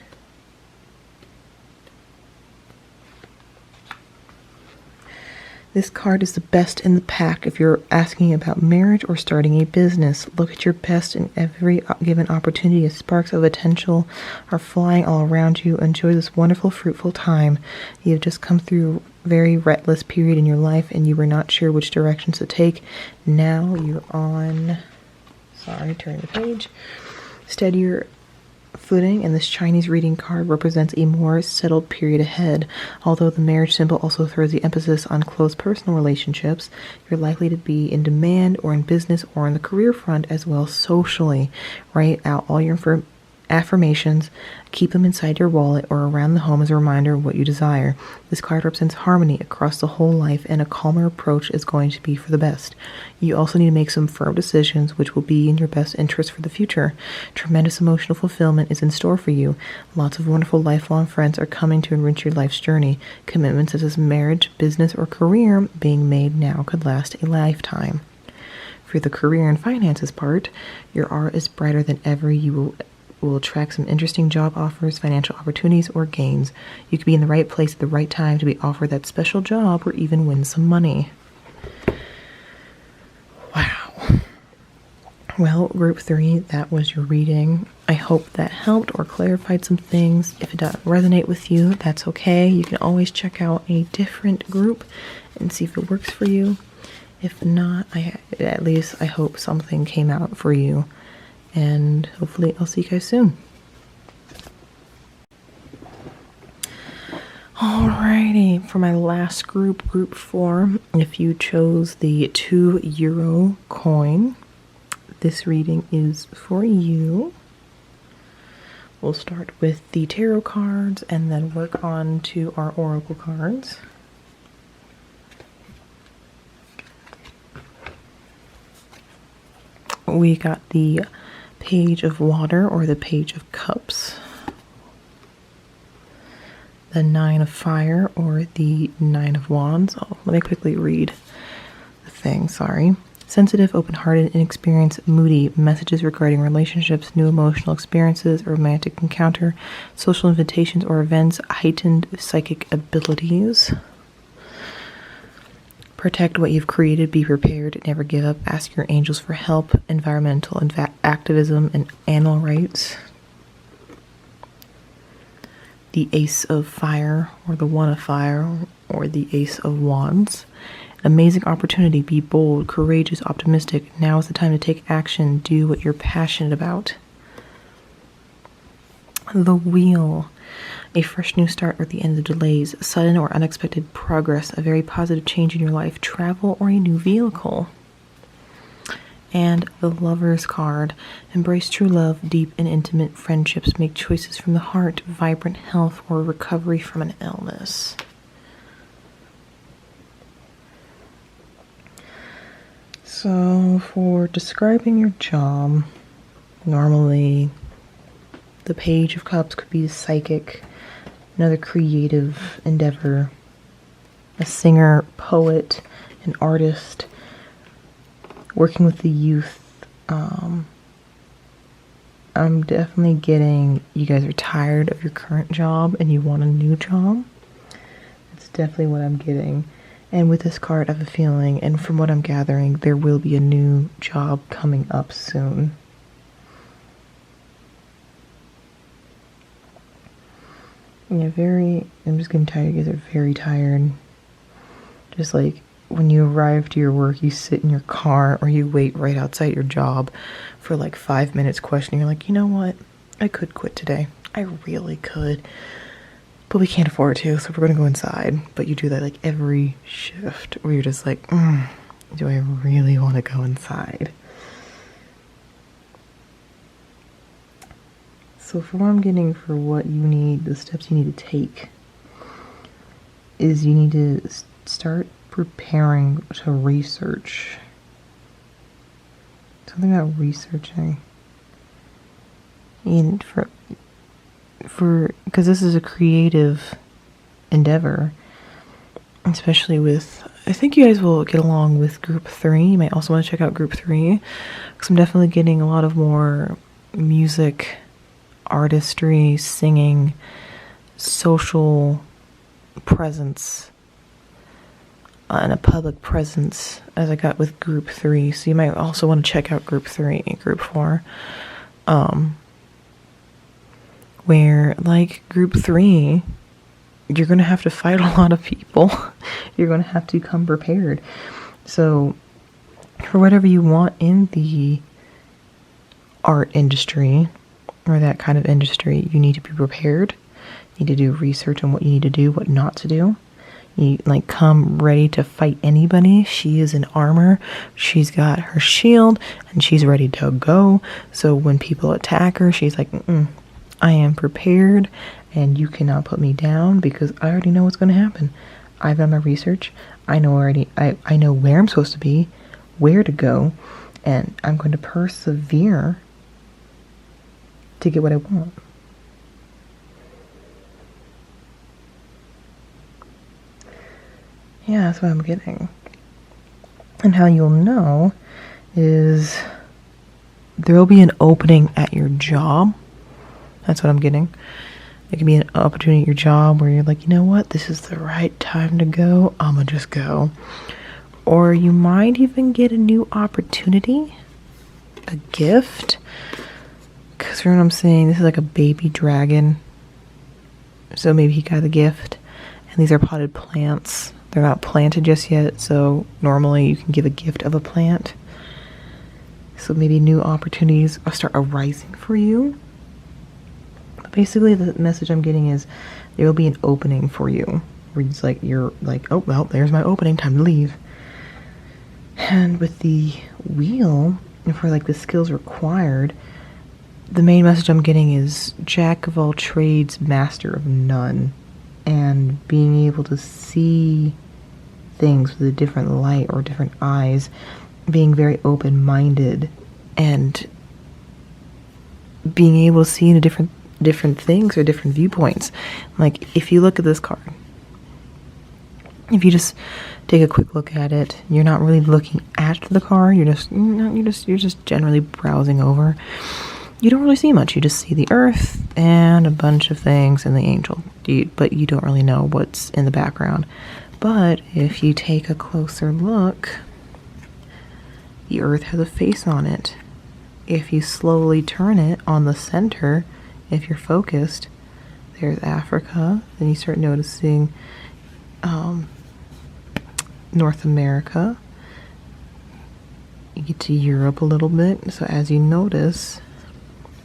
This card is the best in the pack if you're asking about marriage or starting a business. Look at your best in every given opportunity as sparks of potential are flying all around you. Enjoy this wonderful, fruitful time. You have just come through a very restless period in your life and you were not sure which directions to take. Now you're on, turn the page, steadier footing, and this Chinese reading card represents a more settled period ahead. Although the marriage symbol also throws the emphasis on close personal relationships, you're likely to be in demand or in business or on the career front as well socially. Write out all your affirmations, keep them inside your wallet or around the home as a reminder of what you desire. This card represents harmony across the whole life, and a calmer approach is going to be for the best. You also need to make some firm decisions which will be in your best interest for the future. Tremendous emotional fulfillment is in store for you. Lots of wonderful lifelong friends are coming to enrich your life's journey. Commitments such as marriage, business, or career being made now could last a lifetime. For the career and finances part, your aura is brighter than ever. You will attract some interesting job offers, financial opportunities, or gains. You could be in the right place at the right time to be offered that special job or even win some money. Wow. Well, group 3, that was your reading. I hope that helped or clarified some things. If it doesn't resonate with you, that's okay. You can always check out a different group and see if it works for you. If not, at least I hope something came out for you. And hopefully I'll see you guys soon. Alrighty, for my last group 4, if you chose the €2 coin, this reading is for you. We'll start with the tarot cards and then work on to our oracle cards. We got the Page of Water or the Page of Cups. The Nine of Fire or the Nine of Wands. Oh, let me quickly read the thing, sorry. Sensitive, open-hearted, inexperienced, moody, messages regarding relationships, new emotional experiences, romantic encounter, social invitations or events, heightened psychic abilities. Protect what you've created, be prepared, never give up, ask your angels for help, environmental activism, and animal rights. The Ace of Fire or the One of Fire or the Ace of Wands. Amazing opportunity, be bold, courageous, optimistic. Now is the time to take action, do what you're passionate about. The Wheel. A fresh new start or the end of delays, sudden or unexpected progress, a very positive change in your life, travel or a new vehicle. And the Lover's card. Embrace true love, deep and intimate friendships, make choices from the heart, vibrant health or recovery from an illness. So for describing your job, normally the Page of Cups could be psychic, another creative endeavor, a singer, poet, an artist, working with the youth. I'm definitely getting you guys are tired of your current job and you want a new job. That's definitely what I'm getting. And with this card, I have a feeling, and from what I'm gathering, there will be a new job coming up soon. Yeah, I'm just getting tired. You guys are very tired. Just like when you arrive to your work, you sit in your car or you wait right outside your job for like 5 minutes questioning. You're like, you know what? I could quit today. I really could. But we can't afford to, so we're going to go inside. But you do that like every shift where you're just like, do I really want to go inside? So for what I'm getting for what you need, the steps you need to take, is you need to start preparing to research. Something about researching. And because this is a creative endeavor, especially with, I think you guys will get along with group 3. You might also want to check out group 3, because I'm definitely getting a lot of more music, artistry, singing, social presence, and a public presence as I got with group 3. So you might also want to check out group 3 and group 4. Where, like, group 3, you're going to have to fight a lot of people. You're going to have to come prepared. So, for whatever you want in the art industry, or that kind of industry, you need to be prepared. You need to do research on what you need to do, what not to do. You, like, come ready to fight anybody. She is in armor. She's got her shield, and she's ready to go. So, when people attack her, she's like, I am prepared, and you cannot put me down because I already know what's going to happen. I've done my research. I know already. I know where I'm supposed to be, where to go, and I'm going to persevere to get what I want. Yeah, that's what I'm getting. And how you'll know is there will be an opening at your job. That's what I'm getting. It can be an opportunity at your job where you're like, you know what? This is the right time to go. I'm going to just go. Or you might even get a new opportunity, a gift. Because from what I'm saying, this is like a baby dragon. So maybe he got a gift. And these are potted plants. They're not planted just yet. So normally you can give a gift of a plant. So maybe new opportunities will start arising for you. Basically, the message I'm getting is there will be an opening for you. Where it's like, you're like, oh, well, there's my opening, time to leave. And with the wheel, for like the skills required, the main message I'm getting is jack of all trades, master of none. And being able to see things with a different light or different eyes, being very open-minded, and being able to see into different things or different viewpoints. Like if you look at this card, if you just take a quick look at it, you're not really looking at the card. You're just generally browsing over. You don't really see much. You just see the earth and a bunch of things and the angel. But you don't really know what's in the background. But if you take a closer look, the earth has a face on it. If you slowly turn it on the center, if you're focused, there's Africa. Then you start noticing North America. You get to Europe a little bit. So as you notice,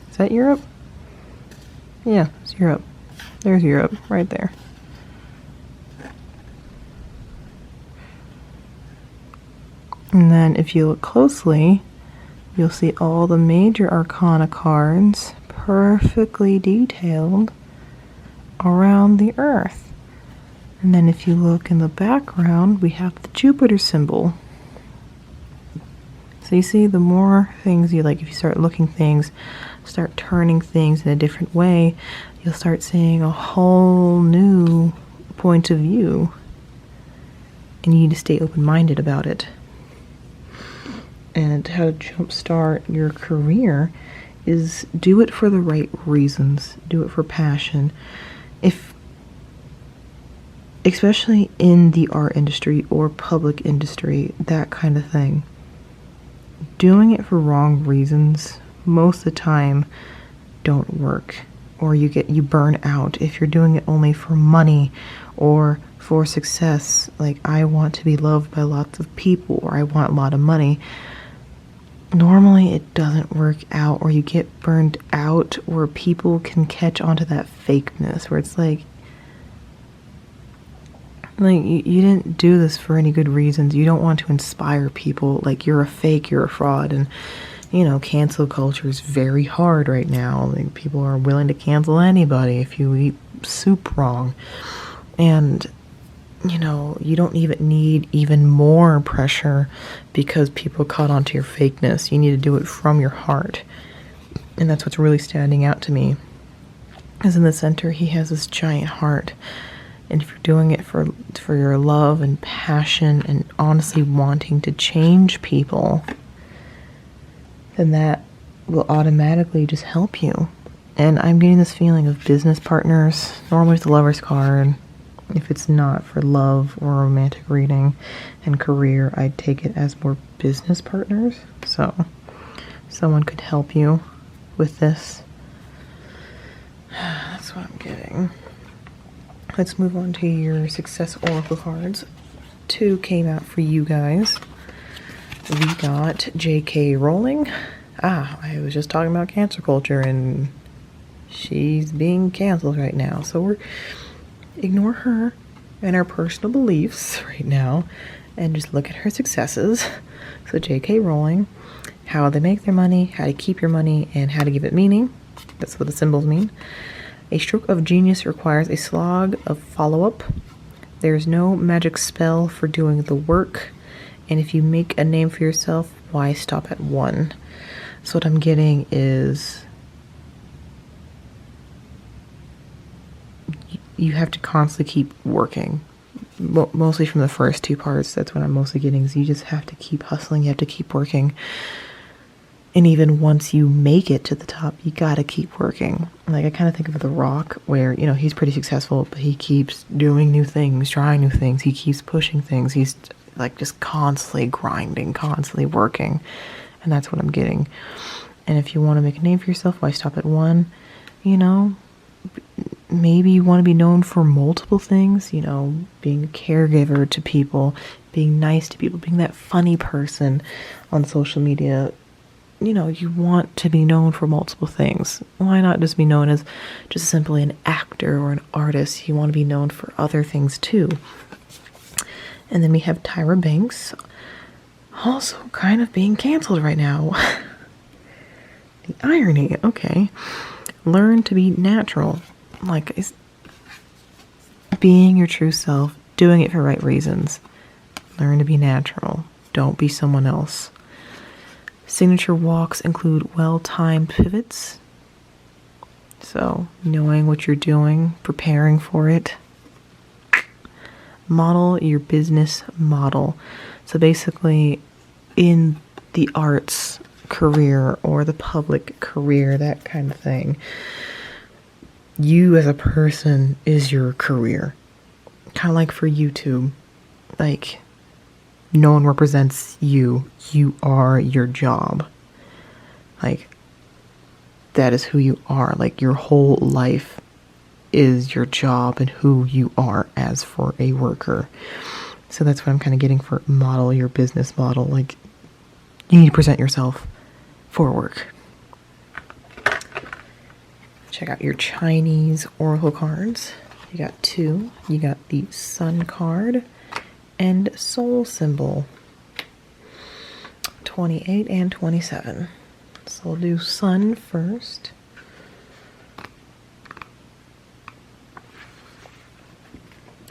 is that Europe? Yeah, it's Europe. There's Europe right there. And then if you look closely, you'll see all the major arcana cards perfectly detailed around the earth. And then if you look in the background, we have the Jupiter symbol. So you see, the more things you like, if you start looking things, start turning things in a different way, you'll start seeing a whole new point of view. And you need to stay open-minded about it. And how to jumpstart your career is do it for the right reasons. Do it for passion. Especially in the art industry or public industry, that kind of thing. Doing it for wrong reasons most of the time don't work, or you burn out. If you're doing it only for money or for success, like I want to be loved by lots of people or I want a lot of money, normally it doesn't work out, or you get burned out, or people can catch onto that fakeness where it's like you didn't do this for any good reasons. You don't want to inspire people. Like, you're a fake, you're a fraud. And cancel culture is very hard right now. Like, people are willing to cancel anybody if you eat soup wrong. And you don't even need even more pressure because people caught onto your fakeness. You need to do it from your heart. And that's what's really standing out to me. Because in the center, he has this giant heart. And if you're doing it for your love and passion and honestly wanting to change people, then that will automatically just help you. And I'm getting this feeling of business partners. Normally it's the Lover's card. If it's not for love or romantic reading and career, I'd take it as more business partners. So someone could help you with this. That's what I'm getting. Let's move on to your Success Oracle cards. 2 came out for you guys. We got J.K. Rowling. I was just talking about cancer culture, and she's being canceled right now. So ignore her and her personal beliefs right now, and just look at her successes. So J.K. Rowling, how they make their money, how to keep your money, and how to give it meaning. That's what the symbols mean. A stroke of genius requires a slog of follow-up. There's no magic spell for doing the work. And if you make a name for yourself, why stop at one? So what I'm getting is you have to constantly keep working. Mostly from the first 2 parts, that's what I'm mostly getting, is you just have to keep hustling, you have to keep working. And even once you make it to the top, you gotta keep working. Like, I kind of think of The Rock, where, he's pretty successful, but he keeps doing new things, trying new things. He keeps pushing things. He's, like, just constantly grinding, constantly working. And that's what I'm getting. And if you want to make a name for yourself, why stop at one? Maybe you want to be known for multiple things, being a caregiver to people, being nice to people, being that funny person on social media. You want to be known for multiple things. Why not just be known as just simply an actor or an artist? You want to be known for other things too. And then we have Tyra Banks, also kind of being canceled right now. The irony, okay. Learn to be natural. Like, being your true self, doing it for right reasons. Learn to be natural. Don't be someone else. Signature walks include well-timed pivots. So, knowing what you're doing, preparing for it. Model your business model. So basically, in the arts career or the public career, that kind of thing, you as a person is your career. Kind of like for YouTube. Like, no one represents you. You are your job. Like, that is who you are. Like, your whole life is your job and who you are as for a worker. So that's what I'm kind of getting for model your business model. Like, you need to present yourself for work. Check out your Chinese oracle cards. You got 2. You got the Sun card and Soul symbol. 28 and 27. So we'll do Sun first.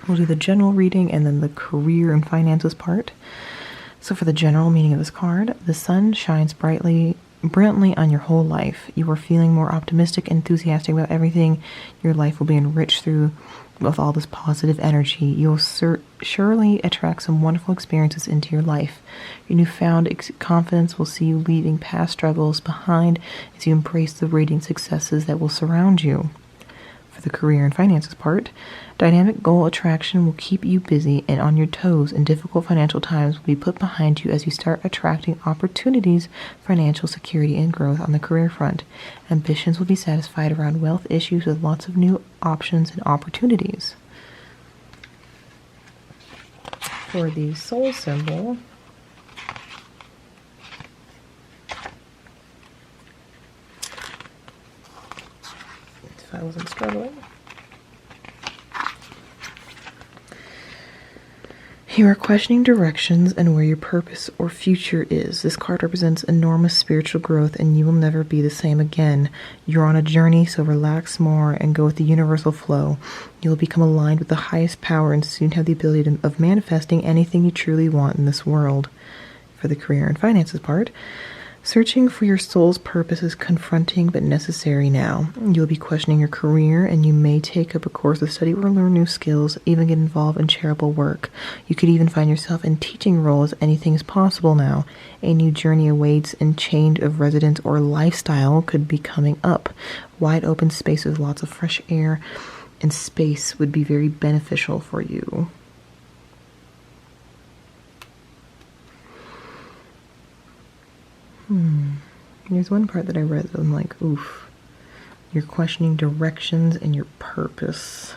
We'll do the general reading and then the career and finances part. So for the general meaning of this card, the sun shines brilliantly on your whole life. You are feeling more optimistic and enthusiastic about everything. Your life will be enriched through with all this positive energy. You'll surely attract some wonderful experiences into your life. Your newfound confidence will see you leaving past struggles behind as you embrace the radiant successes that will surround you. For the career and finances part, dynamic goal attraction will keep you busy and on your toes, and difficult financial times will be put behind you as you start attracting opportunities, financial security, and growth on the career front. Ambitions will be satisfied around wealth issues with lots of new options and opportunities. For the soul symbol, if I wasn't struggling. You are questioning directions and where your purpose or future is. This card represents enormous spiritual growth and you will never be the same again. You're on a journey, so relax more and go with the universal flow. You'll become aligned with the highest power and soon have the ability of manifesting anything you truly want in this world. For the career and finances part, searching for your soul's purpose is confronting but necessary now. You'll be questioning your career and you may take up a course of study or learn new skills, even get involved in charitable work. You could even find yourself in teaching roles. Anything is possible now. A new journey awaits and change of residence or lifestyle could be coming up. Wide open space with lots of fresh air and space would be very beneficial for you. There's one part that I read that I'm like, oof. You're questioning directions and your purpose.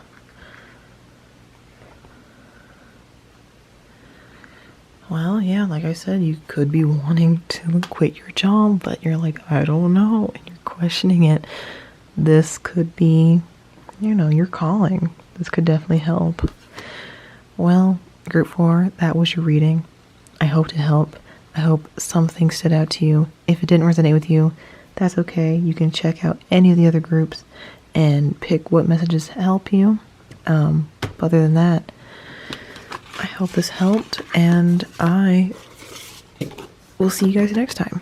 Well, yeah, like I said, you could be wanting to quit your job, but you're like, I don't know, and you're questioning it. This could be, your calling. This could definitely help. Well, Group 4, that was your reading. I hope to help. I hope something stood out to you. If it didn't resonate with you, that's okay. You can check out any of the other groups and pick what messages help you. But other than that, I hope this helped, and I will see you guys next time.